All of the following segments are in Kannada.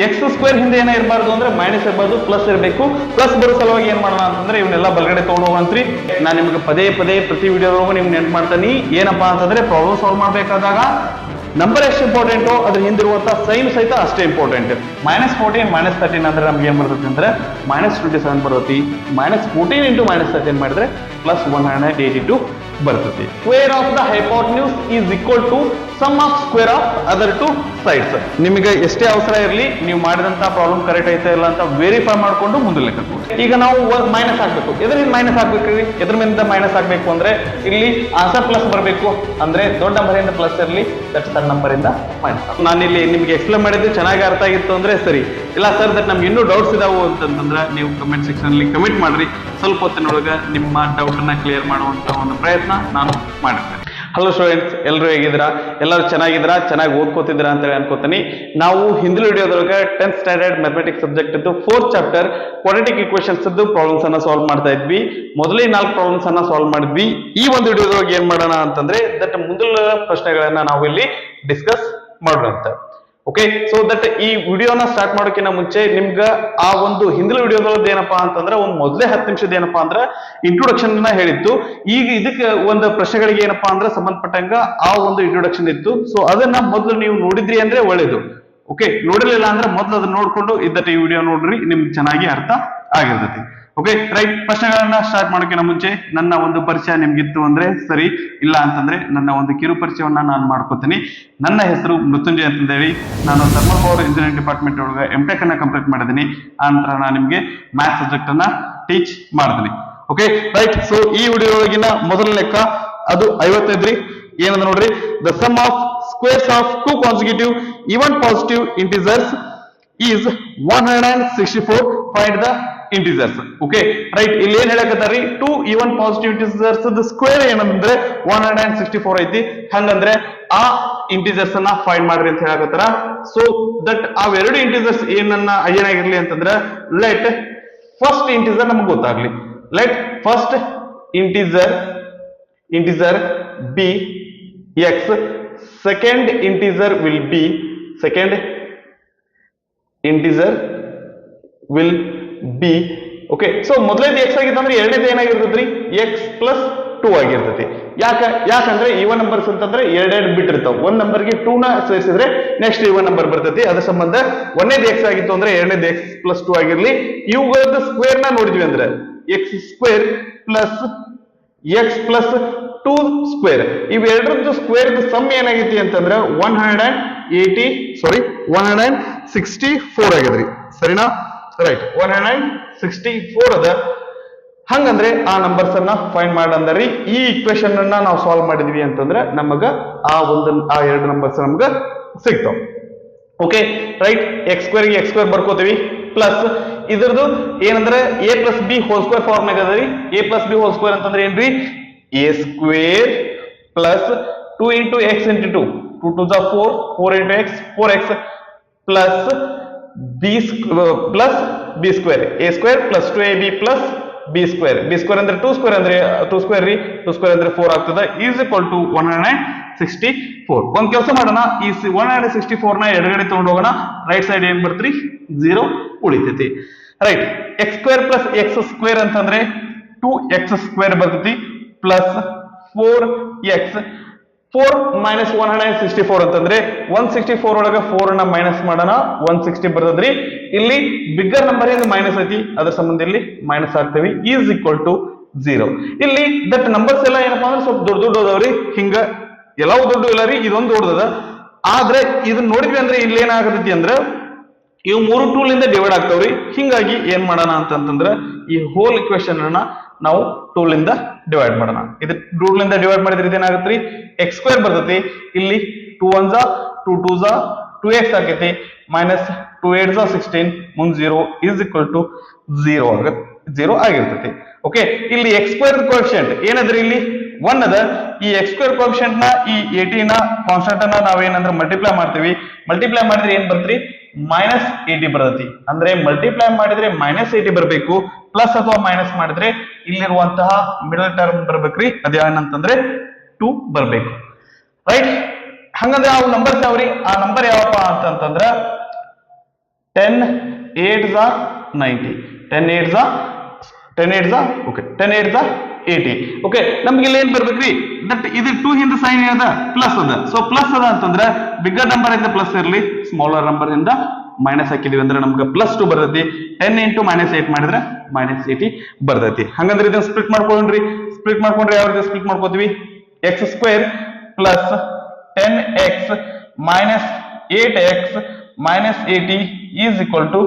ಎಕ್ಸ್ ಸ್ಕ್ವೇರ್ ಹಿಂದೆ ಏನ ಇರಬಾರ್ದು ಅಂದ್ರೆ ಮೈನಸ್ ಇರಬಾರ್ದು, ಪ್ಲಸ್ ಇರಬೇಕು. ಪ್ಲಸ್ ಬರೋ ಸಲುವಾಗಿ ಏನ್ ಮಾಡೋಣ ಅಂತಂದ್ರೆ ಇವನ್ನೆಲ್ಲ ಬಲಗಡೆ ತಗೊಂಡು ಹೋಗಂತ್ರಿ. ನಾನು ನಿಮ್ಗೆ ಪದೇ ಪದೇ ಪ್ರತಿ ವಿಡಿಯೋದೊಳಗೂ ನಿಮ್ಗೆ ನೆನ್ಪು ಮಾಡ್ತೀನಿ, ಏನಪ್ಪಾ ಅಂತಂದ್ರೆ ಪ್ರಾಬ್ಲಮ್ ಸಾಲ್ವ್ ಮಾಡ್ಬೇಕಾದಾಗ ನಂಬರ್ ಎಷ್ಟು ಇಂಪಾರ್ಟೆಂಟು ಅದ್ರ ಹಿಂದಿರುವಂತ ಸೈನ್ ಸಹಿತ ಅಷ್ಟೇ ಇಂಪಾರ್ಟೆಂಟ್. -14 -13 ಅಂದ್ರೆ ನಮ್ಗೆ ಏನ್ ಬರ್ತೈತಿ ಅಂದ್ರೆ -27 ಬರ್ತೈತಿ. -14 × -13 ಮಾಡಿದ್ರೆ +182 ಬರ್ತೈತಿ. Square of the hypotenuse is equal to sum of square of other two sides. ನಿಮಗೆ ಎಷ್ಟೇ ಅವಸರ ಇರಲಿ, ನೀವು ಮಾಡಿದಂತ ಪ್ರಾಬ್ಲಮ್ ಕರೆಕ್ಟ್ ಐತೆ ಇಲ್ಲ ಅಂತ ವೆರಿಫೈ ಮಾಡ್ಕೊಂಡು ಮುಂದೆ ಲೆಕ್ಕ. ಈಗ ನಾವು ಮೈನಸ್ ಹಾಕ್ಬೇಕು. ಎದ್ರಿಂದ ಮೈನಸ್ ಹಾಕ್ಬೇಕ್ರಿ? ಎದ್ರ ಮೇಲೆ ಮೈನಸ್ ಹಾಕ್ಬೇಕು ಅಂದ್ರೆ ಇಲ್ಲಿ ಆನ್ಸರ್ ಪ್ಲಸ್ ಬರಬೇಕು. ಅಂದ್ರೆ ದೊಡ್ಡ ನಂಬರ್ ಇಂದ ಪ್ಲಸ್ ಇರಲಿ, ದಟ್ ಸಣ್ಣ ನಂಬರ್ ಇಂದ ಮೈನಸ್. ನಾನು ಇಲ್ಲಿ ನಿಮ್ಗೆ ಎಕ್ಸ್ಪ್ಲೇನ್ ಮಾಡಿದ್ದು ಚೆನ್ನಾಗಿ ಅರ್ಥ ಆಗಿತ್ತು ಅಂದ್ರೆ ಸರಿ. ಇಲ್ಲ ಸರ್ ದಟ್ ನಮ್ಗೆ ಇನ್ನೂ ಡೌಟ್ಸ್ ಇದಾವು ಅಂತಂದ್ರೆ ನೀವು ಕಮೆಂಟ್ ಸೆಕ್ಷನ್ ಅಲ್ಲಿ ಕಮೆಂಟ್ ಮಾಡ್ರಿ. ಸ್ವಲ್ಪ ಹೊತ್ತಿನೊಳಗೆ ನಿಮ್ಮ ಡೌಟ್ ಅನ್ನ ಕ್ಲಿಯರ್ ಮಾಡುವಂತ ಒಂದು ಪ್ರಯತ್ನ ನಾನು ಮಾಡಿರ್ತೇನೆ. ಹಲೋ ಸ್ಟೂಡೆಂಟ್ಸ್, ಎಲ್ಲರೂ ಹೇಗಿದ್ದೀರಾ? ಎಲ್ಲರೂ ಚೆನ್ನಾಗಿದ್ದೀರಾ? ಚೆನ್ನಾಗಿ ಓದ್ಕೋತಿದ್ದೀರಾ ಅಂತ ಹೇಳಿ ಅನ್ಕೋತೀನಿ. ನಾವು ಹಿಂದಿನ ವಿಡಿಯೋದೊಳಗೆ 10th ಸ್ಟ್ಯಾಂಡರ್ಡ್ ಮ್ಯಾಥಮೆಟಿಕ್ಸ್ ಸಬ್ಜೆಕ್ಟ್ ಇದ್ದು 4th chapter quadratic equations problems ಅನ್ನ ಸಾಲ್ವ್ ಮಾಡ್ತಾ ಇದ್ವಿ. ಮೊದಲೇ 4 ಪ್ರಾಬ್ಲಮ್ಸ್ ಅನ್ನ ಸಾಲ್ವ್ ಮಾಡಿದ್ವಿ. ಈ ಒಂದು ವಿಡಿಯೋದೊಳಗೆ ಏನ್ ಮಾಡೋಣ ಅಂತಂದ್ರೆ ದಟ್ ಮುಂದಿನ ಪ್ರಶ್ನೆಗಳನ್ನ ನಾವು ಇಲ್ಲಿ ಡಿಸ್ಕಸ್ ಮಾಡೋಣ ಅಂತ. ಓಕೆ, ಸೊ ದಟ್ ಈ ವಿಡಿಯೋನ ಸ್ಟಾರ್ಟ್ ಮಾಡೋಕ್ಕಿಂತ ಮುಂಚೆ ನಿಮ್ಗ ಆ ಒಂದು ಹಿಂದಿನ ವಿಡಿಯೋದೊಳಗೆ ಏನಪ್ಪಾ ಅಂತಂದ್ರೆ ಒಂದು ಮೊದಲೇ 10 ನಿಮಿಷದ ಏನಪ್ಪಾ ಅಂದ್ರೆ ಇಂಟ್ರೊಡಕ್ಷನ್ ಅನ್ನ ಹೇಳಿತ್ತು. ಈಗ ಇದಕ್ಕೆ ಒಂದು ಪ್ರಶ್ನೆಗಳಿಗೆ ಏನಪ್ಪಾ ಅಂದ್ರೆ ಸಂಬಂಧಪಟ್ಟಂಗ ಆ ಒಂದು ಇಂಟ್ರೊಡಕ್ಷನ್ ಇತ್ತು. ಸೊ ಅದನ್ನ ಮೊದಲು ನೀವು ನೋಡಿದ್ರಿ ಅಂದ್ರೆ ಒಳ್ಳೇದು. ಓಕೆ, ನೋಡಿರ್ಲಿಲ್ಲ ಅಂದ್ರೆ ಮೊದಲು ಅದನ್ನ ನೋಡ್ಕೊಂಡು ಇದ್ದಟ್ಟು ಈ ವಿಡಿಯೋ ನೋಡ್ರಿ, ನಿಮ್ಗೆ ಚೆನ್ನಾಗಿ ಅರ್ಥ ಆಗಿರ್ತೈತಿ. ಓಕೆ ರೈಟ್, ಪ್ರಶ್ನೆಗಳನ್ನ ಸ್ಟಾರ್ಟ್ ಮಾಡೋಕ್ಕಿಂತ ಮುಂಚೆ ನನ್ನ ಒಂದು ಪರಿಚಯ ನಿಮ್ಗಿತ್ತು ಅಂದ್ರೆ ಸರಿ, ಇಲ್ಲ ಅಂತಂದ್ರೆ ನನ್ನ ಒಂದು ಕಿರು ಪರಿಚಯವನ್ನ ನಾನು ಮಾಡ್ಕೋತೀನಿ. ನನ್ನ ಹೆಸರು ಮೃತ್ಯುಂಜಯ ಅಂತ ಹೇಳಿ, ನಾನು ಥರ್ಮಲ್ ಪವರ್ ಇಂಜಿನಿಯರಿಂಗ್ ಡಿಪಾರ್ಟ್ಮೆಂಟ್ ಒಳಗೆ M.Tech ಅನ್ನ ಕಂಪ್ಲೀಟ್ ಮಾಡಿದ್ದೀನಿ. ಆ ನಂತರ ನಾನು ನಿಮ್ಗೆ ಮ್ಯಾಥ್ಸ್ ಸಬ್ಜೆಕ್ಟ್ ಅನ್ನ ಟೀಚ್ ಮಾಡ್ತೀನಿ. ಓಕೆ ರೈಟ್, ಸೊ ಈ ವಿಡಿಯೋ ಒಳಗಿನ ಮೊದಲ ಲೆಕ್ಕ ಅದು 55 ರೀ. ಏನಂದ ನೋಡ್ರಿ, the sum of squares of 2 consecutive even positive integers is 164. Find the integers. Okay right, ಇಲ್ಲಿ ಏನ್ ಹೇಳಕತ್ತಾರಿ, 2 ಈವನ್ ಪಾಸಿಟಿವ್ ಇಂಟಿಜರ್ಸ್ ಸ್ಕ್ವೇರ್ ಏನಂದ್ರೆ 164 ಐತಿ. ಹಂಗಂದ್ರೆ ಆ ಇಂಟಿಜರ್ಸ್ ಅನ್ನ ಫೈಂಡ್ ಮಾಡ್ರಿ ಅಂತ ಹೇಳಕತ್ತಾರ. ಸೊ ದಟ್ ಅವೆರಡು ಇಂಟಿಜರ್ಸ್ ಏನಾಗಿರ್ಲಿ ಅಂತಂದ್ರೆ ಲೆಟ್ ಫಸ್ಟ್ ಇಂಟಿಜರ್ ನಮ್ಗೆ ಗೊತ್ತಾಗ್ಲಿ. Let first integer be x, second integer will be okay. So ಮೊದಲೇದು ಎಕ್ಸ್ ಆಗಿತ್ತಂದ್ರೆ ಎರಡನೇದು ಏನಾಗಿರ್ತದ್ರಿ, x+2 ಆಗಿರ್ತೈತಿ. ಯಾಕಂದ್ರೆ ಈವನ್ ನಂಬರ್ಸ್ ಅಂತಂದ್ರೆ ಎರಡೆರಡು ಬಿಟ್ಟಿರ್ತಾವ. ಒಂದ್ ನಂಬರ್ಗೆ 2 ನ ಸೇರಿಸಿದ್ರೆ ನೆಕ್ಸ್ಟ್ ಈವನ್ ನಂಬರ್ ಬರ್ತೈತಿ. ಅದ್ರ ಸಂಬಂಧ ಒಂದೇದು ಎಕ್ಸ್ ಆಗಿತ್ತು ಅಂದ್ರೆ ಎರಡನೇದು x+2 ಆಗಿರ್ಲಿ. ಇವುಗಳದ್ದು ಸ್ಕ್ವೇರ್ ನ ನೋಡಿದ್ವಿ ಅಂದ್ರೆ x² + x+2 square, ಇವೆರಡರದ್ದು square some ಏನಾಗೈತಿ ಅಂತಂದ್ರೆ 164 ಆಗಿದ್ರಿ. ಸರಿನಾ? ರೈಟ್, 164 ಅದ. ಹಂಗಂದ್ರೆ ಆ ನಂಬರ್ಸ್ ಅನ್ನ ಫೈಂಡ್ ಮಾಡಂದ್ರಿ. ಈ ಇಕ್ವೇಶನ್ ಅನ್ನ ನಾವು ಸಾಲ್ವ್ ಮಾಡಿದ್ವಿ ಅಂತಂದ್ರೆ ನಮಗ ಆ ಎರಡು ನಂಬರ್ಸ್ ನಮ್ಗ ಸಿಗ್ತಾವ. ಓಕೆ ರೈಟ್, x² ಗೆ x² ಬರ್ಕೋತೀವಿ ಪ್ಲಸ್ ಇದ್ರದ್ದು ಏನಂದ್ರೆ a+b² ಫಾರ್ಮ್ ಆಗದ್ರಿ. a+b² ಅಂತಂದ್ರೆ ಏನ್ರಿ, a² + 2 × x × 2, 2 × 2 4, 4 × x 4x plus b² a² + 2ab plus b². b² ಅಂದ್ರೆ 2² ಅಂದ್ರೆ 2² ರೀ, 2² ಅಂದ್ರೆ 4 ಆಗ್ತದ. Is equal to 164. ಒಂದ್ ಕೆಲಸ ಮಾಡೋಣ, ಈ 164 ನ ಎಡಗಡೆ ತಗೊಂಡು ಹೋಗೋಣ. ರೈಟ್ ಸೈಡ್ ಏನ್ ಬರ್ತ್ರಿ, 0 ಉಳಿತೈತಿ. ರೈಟ್, x² + x² ಅಂತಂದ್ರೆ 2x² ಬರ್ತೈತಿ ಪ್ಲಸ್ 4x. 4 - 164 ಅಂತಂದ್ರೆ 164 ಒಳಗ 4 ನ ಮೈನಸ್ ಮಾಡೋಣ, 160 ಬರ್ತದ್ರಿ. ಇಲ್ಲಿ ಬಿಗ್ಗರ್ ನಂಬರ್ ಇಂದ ಮೈನಸ್ ಐತಿ, ಅದ್ರ ಸಂಬಂಧ ಇಲ್ಲಿ ಮೈನಸ್ ಆಗ್ತೇವಿ. Is equal to 0. ಇಲ್ಲಿ ದಟ್ ನಂಬರ್ಸ್ ಎಲ್ಲ ಏನಪ್ಪಾ ಅಂದ್ರೆ ಸ್ವಲ್ಪ ದೊಡ್ಡ ಅದಾವ್ರಿ. ಹಿಂಗ ಎಲ್ಲವೂ ದೊಡ್ಡ ಇಲ್ಲ ರೀ, ಇದೊಂದು ದೊಡ್ಡದ. ಆದ್ರೆ ಇದನ್ನ ನೋಡಿದ್ವಿ ಅಂದ್ರೆ ಇಲ್ಲಿ ಏನಾಗತೈತಿ ಅಂದ್ರೆ ಇವು 3 2 ಲಿಂದ ಡಿವೈಡ್ ಆಗ್ತಾವ್ರಿ. ಹಿಂಗಾಗಿ ಏನ್ ಮಾಡೋಣ ಅಂತಂದ್ರೆ ಈ ಹೋಲ್ ಇಕ್ವೇಶನ್ ಅನ್ನ ನಾವು 2 ಲಿಂದ ಡಿವೈಡ್ ಮಾಡೋಣ. ಇದು 2 ಲಿಂದ ಡಿವೈಡ್ ಮಾಡಿದ್ರೆ ಇದೇನಾಗತ್ರಿ, x² ಬರ್ತೈತಿ. ಇಲ್ಲಿ 2 1s 2 2s 2x ಆಕೈತಿ, ಮೈನಸ್ 2 8s 16, ಮುಂದ್ 0 ಈಸ್ ಈಕ್ವಲ್ ಟು 0 ಆಗಿರ್ತೈತಿ. ಓಕೆ, ಇಲ್ಲಿ x² ಕೋಎಫಿಷಿಯಂಟ್ ಏನದ್ರಿ, ಇಲ್ಲಿ 1 ಅದ. ಈ x² ಕೋಎಫಿಷಿಯಂಟ್ ನ ಈ 80 ನ ಕಾನ್ಸ್ಟೆಂಟ್ ಅನ್ನ ನಾವೇನಂದ್ರೆ ಮಲ್ಟಿಪ್ಲೈ ಮಾಡ್ತೀವಿ. ಮಲ್ಟಿಪ್ಲೈ ಮಾಡಿದ್ರೆ ಏನ್ ಬರ್ತ್ರಿ, -80 ಬರ್ತೈತಿ. ಅಂದ್ರೆ ಮಲ್ಟಿಪ್ಲೈ ಮಾಡಿದ್ರೆ -80 ಬರಬೇಕು. ಪ್ಲಸ್ ಅಥವಾ ಮೈನಸ್ ಮಾಡಿದ್ರೆ ಇಲ್ಲಿರುವಂತಹ ಮಿಡಲ್ ಟರ್ಮ್ ಬರ್ಬೇಕ್ರಿ, ಅದೇನಂತಂದ್ರೆ 2 ಬರ್ಬೇಕು. ರೈಟ್, ಹಂಗಂದ್ರೆ ಆ ನಂಬರ್ಸ್ ಯಾವ್ರಿ, ಆ ನಂಬರ್ ಯಾವಪ್ಪ ಅಂತಂದ್ರ 10 8s are 90, 10 8s are 80. Okay ನಮ್ಗೆ ಇಲ್ಲಿ ಏನ್ ಬರ್ಬೇಕ್ರಿ ದಟ್ ಇದು 2 ಹಿಂದ ಸೈನ್ ಏನದ ಪ್ಲಸ್ ಅದ. ಸೊ ಪ್ಲಸ್ ಅದ ಅಂತಂದ್ರೆ ಬಿಗ್ಗರ್ ನಂಬರ್ ಇಂದ ಪ್ಲಸ್ ಇರಲಿ, ಸ್ಮಾಲರ್ ನಂಬರ್ ಇಂದ ಮೈನಸ್ ಹಾಕಿದೀವಿ ಅಂದ್ರೆ ನಮ್ಗೆ +2 ಬರ್ತೈತಿ. 10 into -8 ಮಾಡಿದ್ರೆ -80 ಬರ್ತೈತಿ. ಹಂಗಂದ್ರೆ ಇದನ್ನ ಸ್ಪ್ಲಿಟ್ ಮಾಡ್ಕೊಂಡ್ರೆ ಯಾವ ರೀತಿ ಸ್ಪ್ಲಿಟ್ ಮಾಡ್ಕೋತೀವಿ? x² plus 10x minus 8x minus 80 is equal to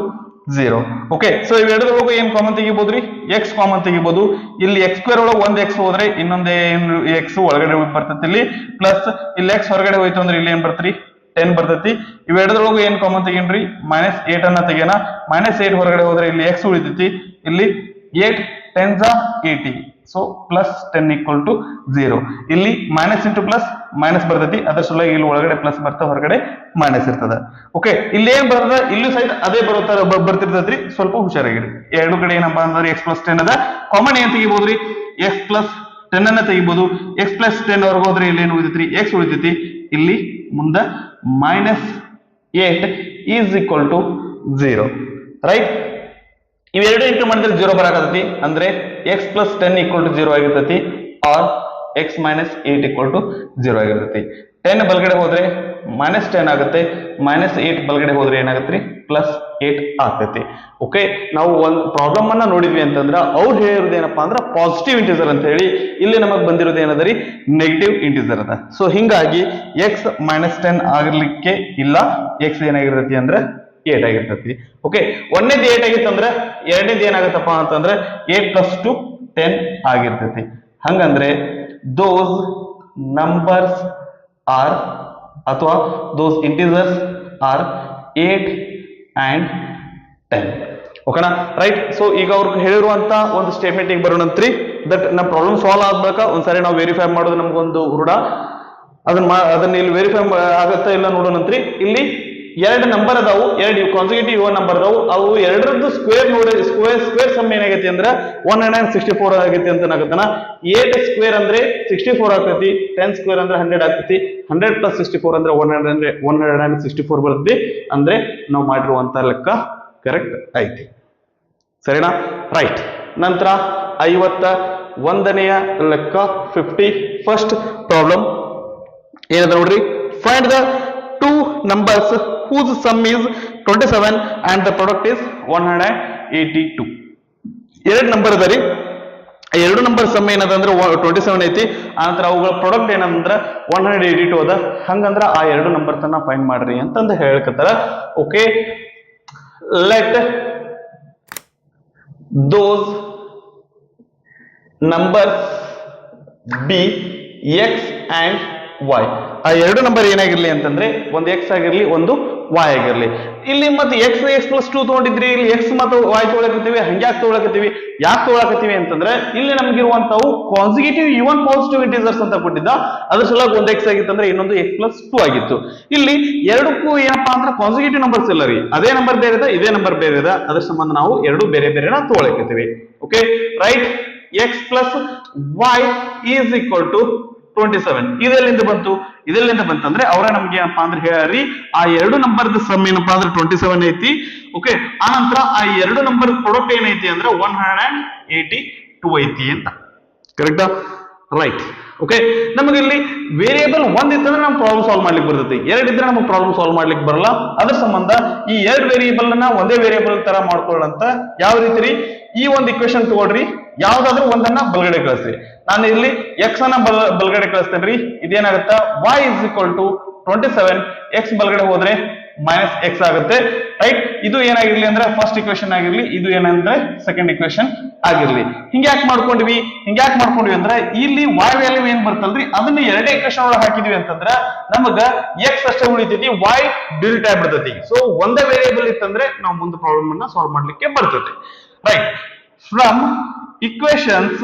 0. Okay so ಇವೆರಡರೊಳಗೆ ಏನ್ ಕಾಮನ್ ತೆಗಿಬಹುದ್ರಿ? x ಕಾಮನ್ ತೆಗಿಬಹುದು. ಇಲ್ಲಿ x² ಒಳಗೆ ಒಂದು x ಹೋದ್ರೆ ಇನ್ನೊಂದೇ x ಒಳಗಡೆ ಬರ್ತೈತಿ ಇಲ್ಲಿ, ಪ್ಲಸ್ ಇಲ್ಲಿ x ಹೊರಗಡೆ ಹೋಯ್ತು ಅಂದ್ರೆ ಇಲ್ಲಿ ಏನ್ ಬರ್ತೈತಿ? 10 ಬರ್ತೈತಿ. ಇವೆರಡರೊಳಗೆ ಏನ್ ಕಾಮನ್ ತೆಗೀನ್ರಿ? -8 ಅನ್ನ ತೆಗಿಯೋಣ. -8 ಹೊರಗಡೆ ಹೋದ್ರೆ ಇಲ್ಲಿ x ಉಳಿತೈತಿ, ಇಲ್ಲಿ 8 10s are 80. So plus 10 equal to 0. ಇಲ್ಲಿ ಮೈನಸ್ ಇಂಟು ಪ್ಲಸ್ ಮೈನಸ್ ಬರ್ತೈತಿ, ಅದ್ರ ಸಲುವಾಗಿ ಇಲ್ಲಿ ಒಳಗಡೆ ಪ್ಲಸ್ ಬರ್ತಾ ಹೊರಗಡೆ ಮೈನಸ್ ಇರ್ತದ. ಓಕೆ ಇಲ್ಲಿ ಏನ್ ಬರ್ತದ? ಇಲ್ಲೂ ಸಹಿತ ಅದೇ ಬರ್ತಿರ್ತೈತ್ರಿ, ಸ್ವಲ್ಪ ಹುಷಾರಾಗಿರಿ. ಎರಡು ಕಡೆ ಏನಪ್ಪಾ ಅಂದ್ರೆ x + 10 ಅದ. ಕಾಮನ್ ಏನ್ ತೆಗಿಬಹುದ್ರಿ? x + 10 ಅನ್ನ ತೆಗಿಬಹುದು. x + 10 ವರ್ಗ ಹೋದ್ರೆ ಇಲ್ಲಿ ಏನು ಉಳಿತೈತ್ರಿ? x ಉಳಿತೈತಿ. ಇಲ್ಲಿ ಮುಂದ -8 ಈಸ್ ಈಕ್ವಲ್ ಟು 0. ರೈಟ್? ಇವೆರಡು ಇಂಟು ಮಾಡಿದ್ರೆ 0 ಬರಾಕತೈತಿ, ಅಂದ್ರೆ x + 10 ಈಕ್ವಲ್ ಟು 0 ಆಗಿರ್ತೈತಿ, ಆರ್ x - 8 ಈಕ್ವಲ್ ಟು 0 ಆಗಿರ್ತೈತಿ. 10 ಬಲಗಡೆ ಹೋದ್ರೆ -10 ಆಗುತ್ತೆ, -8 ಬಲಗಡೆ ಹೋದ್ರೆ ಏನಾಗುತ್ತೆ? +8 ಆಗ್ತೈತಿ. ಓಕೆ ನಾವು ಒಂದು ಪ್ರಾಬ್ಲಮ್ ಅನ್ನ ನೋಡಿದ್ವಿ ಅಂತಂದ್ರ ಅವ್ರು ಹೇಳಿರೋದು ಏನಪ್ಪಾ ಅಂದ್ರೆ ಪಾಸಿಟಿವ್ ಇಂಟಿಜರ್ ಅಂತ ಹೇಳಿ, ಇಲ್ಲಿ ನಮಗ್ ಬಂದಿರೋದು ಏನದರಿ? ನೆಗೆಟಿವ್ ಇಂಟಿಜರ್ ಅದ. ಸೊ ಹಿಂಗಾಗಿ x - 10 ಆಗಿರ್ಲಿಕ್ಕೆ ಇಲ್ಲ, x ಏನಾಗಿರ್ತೈತಿ ಅಂದ್ರೆ 8 ಆಗಿರ್ತೈತಿ. ಓಕೆ ಒಂದೇದು 8 ಆಗಿತ್ತಂದ್ರೆ ಎರಡನೇದು ಏನಾಗತ್ತಪ್ಪ ಅಂತಂದ್ರೆ 8 + 2 10 ಆಗಿರ್ತೈತಿ. ಹಂಗಂದ್ರೆ ದೋಸ್ ನಂಬರ್ಸ್ ಆರ್ ಅಥವಾ ದೋಸ್ ಇಂಟಿಜರ್ಸ್ ಆರ್ 8 and 10. ಓಕೆನಾ? ರೈಟ್? ಸೊ ಈಗ ಅವ್ರು ಹೇಳಿರುವಂತ ಒಂದು ಸ್ಟೇಟ್ಮೆಂಟ್ ಈಗ ಬರೋಣಂತ್ರಿ. ದಟ್ ನಮ್ಮ ಪ್ರಾಬ್ಲಮ್ ಸಾಲ್ವ್ ಆಗ್ಬೇಕಾ ಒಂದ್ಸರಿ ನಾವು ವೆರಿಫೈ ಮಾಡೋದು ನಮ್ಗೊಂದು ರೂಢ. ಅದನ್ನ ಇಲ್ಲಿ ವೆರಿಫೈ ಆಗತ್ತಾ ಇಲ್ಲ ನೋಡೋಣಂತ್ರಿ. ಇಲ್ಲಿ ಎರಡು ನಂಬರ್ ಅದಾವು, ಎರಡು ಕಾನ್ಸಿಕ್ಯೂಟಿವ್ ನಂಬರ್ ಅದಾವು. ಅವು ಎರಡರದ್ದು ಸ್ಕ್ವೇರ್ ನೋಡಿ, ಸ್ಕ್ವೇರ್ ಸಮ್ ಏನಾಗೈತಿ ಅಂದ್ರೆ 164 ಆಗೈತಿ ಅಂತ ಆಗತ್ತನ. 8 ಸ್ಕ್ವೇರ್ ಅಂದ್ರೆ 64 ಆಗ್ತೈತಿ, 10 ಸ್ಕ್ವೇರ್ ಅಂದ್ರೆ 100 ಆಗ್ತೈತಿ. 100 + 64 ಅಂದ್ರೆ 164 ಬರ್ತೈತಿ. ಅಂದ್ರೆ ನಾವು ಮಾಡಿರುವಂತ ಲೆಕ್ಕ ಕರೆಕ್ಟ್ ಐತಿ. ಸರಿನಾ? ರೈಟ್. ನಂತರ 51ನೆಯ ಲೆಕ್ಕ 51st ಪ್ರಾಬ್ಲಮ್ ಏನದ ನೋಡ್ರಿ. Find the two numbers whose sum is 27 and the product is 182. ಎರಡು ನಂಬರ್ ಅದ ರೀ. ಎರಡು ನಂಬರ್ ಸಮ್ ಏನದ ಅಂದ್ರೆ 27 ಐತಿ, ಆನಂತರ ಅವುಗಳ ಪ್ರಾಡಕ್ಟ್ ಏನಂದ್ರ 182 ಅದ. ಹಂಗಂದ್ರ ಆ ಎರಡು ನಂಬರ್ ತನ್ನ ಫೈಂಡ್ ಮಾಡ್ರಿ ಅಂತಂದು ಹೇಳ್ಕತ್ತಾರ. Okay let those numbers be x and y. ಆ ಎರಡು ನಂಬರ್ ಏನಾಗಿರ್ಲಿ ಅಂತಂದ್ರೆ ಒಂದು x ಆಗಿರ್ಲಿ, ಒಂದು y ಆಗಿರ್ಲಿ. ಇಲ್ಲಿ ಮತ್ತೆ x + 2 ತಗೊಂಡಿದ್ರಿ, ಇಲ್ಲಿ x ಮತ್ತು y ತಗೊಳಕತ್ತೀವಿ. ಹಂಗ್ಯಾಕ್ ತಗೊಳಕತ್ತೀವಿ? ಯಾಕೆ ತಗೊಳಕತ್ತೀವಿ ಅಂತಂದ್ರೆ ಇಲ್ಲಿ ನಮ್ಗಿರುವಂತವು ಕಾನ್ಸಿಕ್ಯೂಟಿವ್ ಈವನ್ ಪಾಸಿಟಿವ್ ಇಂಟಿಜರ್ಸ್ ಅಂತ ಕೊಟ್ಟಿದ್ದ. ಅದ್ರ ಸಲುವಾಗಿ ಒಂದು x ಆಗಿತ್ತಂದ್ರೆ ಇನ್ನೊಂದು x + 2 ಆಗಿತ್ತು. ಇಲ್ಲಿ ಎರಡಕ್ಕೂ ಏನಪ್ಪಾ ಅಂದ್ರೆ ಕಾನ್ಸಿಕ್ಯೂಟಿವ್ ನಂಬರ್ಸ್ ಇಲ್ಲ ರೀ, ಅದೇ ನಂಬರ್ ಬೇರೆ ಇದೆ, ಇದೇ ನಂಬರ್ ಬೇರೆ ಇದೆ. ಅದ್ರ ಸಂಬಂಧ ನಾವು ಎರಡು ಬೇರೆ ಬೇರೆನ ತಗೊಳಕತ್ತೀವಿ. Okay right? x + y is equal to 27. ಇದೆಲ್ಲಿಂದ ಬಂತು? ಇದೆಲ್ಲಿಂದ ಬಂತಂದ್ರೆ ಅವರ ನಮ್ಗೆ ಏನಪ್ಪಾ ಅಂದ್ರೆ ಹೇಳ್ರಿ, ಆ ಎರಡು ನಂಬರ್ ಸಮ್ ಏನಪ್ಪಾ ಅಂದ್ರೆ 27 ಐತಿ. ಓಕೆ ಆನಂತರ ಆ ಎರಡು ನಂಬರ್ ಪ್ರಾಡಕ್ಟ್ ಏನೈತಿ ಅಂದ್ರೆ 182 ಐತಿ ಅಂತ. ಕರೆಕ್ಟಾ? ರೈಟ್. ಓಕೆ ನಮಗೆ ಇಲ್ಲಿ ವೇರಿಯೇಬಲ್ ಒಂದಿತ್ತಂದ್ರೆ ನಾವು ಪ್ರಾಬ್ಲಮ್ ಸಾಲ್ವ್ ಮಾಡ್ಲಿಕ್ಕೆ ಬರ್ತೈತಿ, ಎರಡಿದ್ರೆ ನಮಗೆ ಪ್ರಾಬ್ಲಮ್ ಸಾಲ್ವ್ ಮಾಡ್ಲಿಕ್ಕೆ ಬರಲ್ಲ. ಅದ್ರ ಸಂಬಂಧ ಈ ಎರಡು ವೇರಿಯೇಬಲ್ ನ ಒಂದೇ ವೇರಿಯೇಬಲ್ ತರ ಮಾಡ್ಕೊಳ್ಳಂತ ಯಾವ ರೀತಿ ರೀ? ಈ ಒಂದು ಇಕ್ವೇಶನ್ ತಗೊಳ್ರಿ, ಯಾವ್ದಾದ್ರು ಒಂದನ್ನ ಬಲಗಡೆ ಕಳಿಸ್ರಿ. ನಾನು ಇಲ್ಲಿ x ಅನ್ನ ಬಲಗಡೆ ಕಳಿಸ್ತೇನ್ರಿ. ಇದೇನಾಗುತ್ತಾ? y is equal to 27. x ಬಲಗಡೆ ಹೋದ್ರೆ -x ಆಗುತ್ತೆ. ರೈಟ್? ಇದು ಏನಾಗಿರ್ಲಿ ಅಂದ್ರೆ ಫಸ್ಟ್ ಇಕ್ವೇಶನ್ ಆಗಿರ್ಲಿ, ಇದು ಏನಂದ್ರೆ ಸೆಕೆಂಡ್ ಇಕ್ವೇಶನ್ ಆಗಿರ್ಲಿ. ಹಿಂಗ್ಯಾಕ್ ಮಾಡ್ಕೊಂಡ್ವಿ ಅಂದ್ರೆ ಇಲ್ಲಿ y ವ್ಯಾಲ್ಯೂ ಏನ್ ಬರ್ತಲ್ರಿ ಅದನ್ನ ಎರಡೇ ಇಕ್ವೇಶನ್ ಒಳಗೆ ಹಾಕಿದ್ವಿ ಅಂತಂದ್ರ ನಮಗ x ಅಷ್ಟೇ ಉಳಿತೈತಿ, y ಡಿಲೀಟ್ ಆಗ್ಬಿಡ್ತೈತಿ. ಸೊ ಒಂದೇ ವೇರಿಯೇಬಲ್ ಇತ್ತಂದ್ರೆ ನಾವು ಮುಂದೆ ಪ್ರಾಬ್ಲಮ್ ಅನ್ನ ಸಾಲ್ವ್ ಮಾಡ್ಲಿಕ್ಕೆ ಬರ್ತೈತಿ. ರೈಟ್? ಫ್ರಮ್ ಇಕ್ವೇಶನ್ಸ್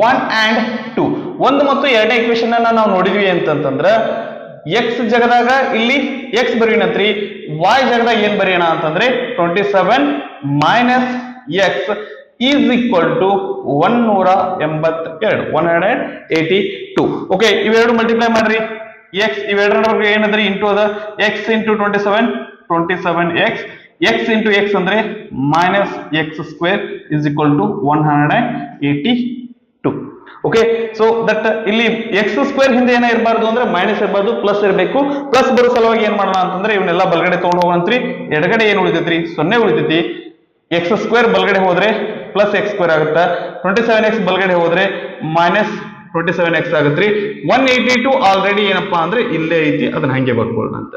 1 and 2, ಒಂದು ಮತ್ತು ಎರಡನೇ ಇಕ್ವೇಶನ್ ಅನ್ನ ನಾವು ನೋಡಿದ್ವಿ ಅಂತಂದ್ರೆ x ಜಾಗದಾಗ ಇಲ್ಲಿ x ಬರೆಯೋಣಂತ್ರಿ, y ಜಾಗದಾಗ ಏನ್ ಬರೆಯೋಣ ಅಂತಂದ್ರೆ 27 - x is equal to 182. Okay ಇವೆರಡು ಮಲ್ಟಿಪ್ಲೈ ಮಾಡ್ರಿ. ಎಕ್ಸ್ ಇವೆರಡರ ಏನಂದ್ರೆ ಇಂಟು ಅದ x into 27 x into x ಅಂದ್ರೆ minus x square is equal to 182. Okay, so that ಇಲ್ಲಿ ಎಕ್ಸ್ ಸ್ಕ್ವೇರ್ ಹಿಂದೆ ಏನ ಇರಬಾರ್ದು ಅಂದ್ರೆ ಮೈನಸ್ ಇರಬಾರ್ದು, ಪ್ಲಸ್ ಇರಬೇಕು. ಪ್ಲಸ್ ಬರೋ ಸಲುವಾಗಿ ಏನ್ ಮಾಡೋಣ ಅಂತಂದ್ರೆ ಇವನ್ನೆಲ್ಲ ಬಲಗಡೆ ತಗೊಂಡು ಹೋಗಂತ್ರಿ. ಎಡಗಡೆ ಏನ್ ಉಳಿತೈತ್ರಿ? 0 ಉಳಿತೈತಿ. ಎಕ್ಸ್ ಸ್ಕ್ವೇರ್ ಬಲಗಡೆ ಹೋದ್ರೆ ಪ್ಲಸ್ ಎಕ್ಸ್ ಸ್ಕ್ವೇರ್ ಆಗುತ್ತೆ. 27x ಬಲಗಡೆ ಹೋದ್ರೆ ಮೈನಸ್ 27x ಆಗುತ್ತೆ. 182 ಆಲ್ರೆಡಿ ಏನಪ್ಪಾ ಅಂದ್ರೆ ಇಲ್ಲೇ ಐತಿ, ಅದನ್ನ ಹಂಗೆ ಬರ್ಕೊಳ್ಳೋಣ ಅಂತ.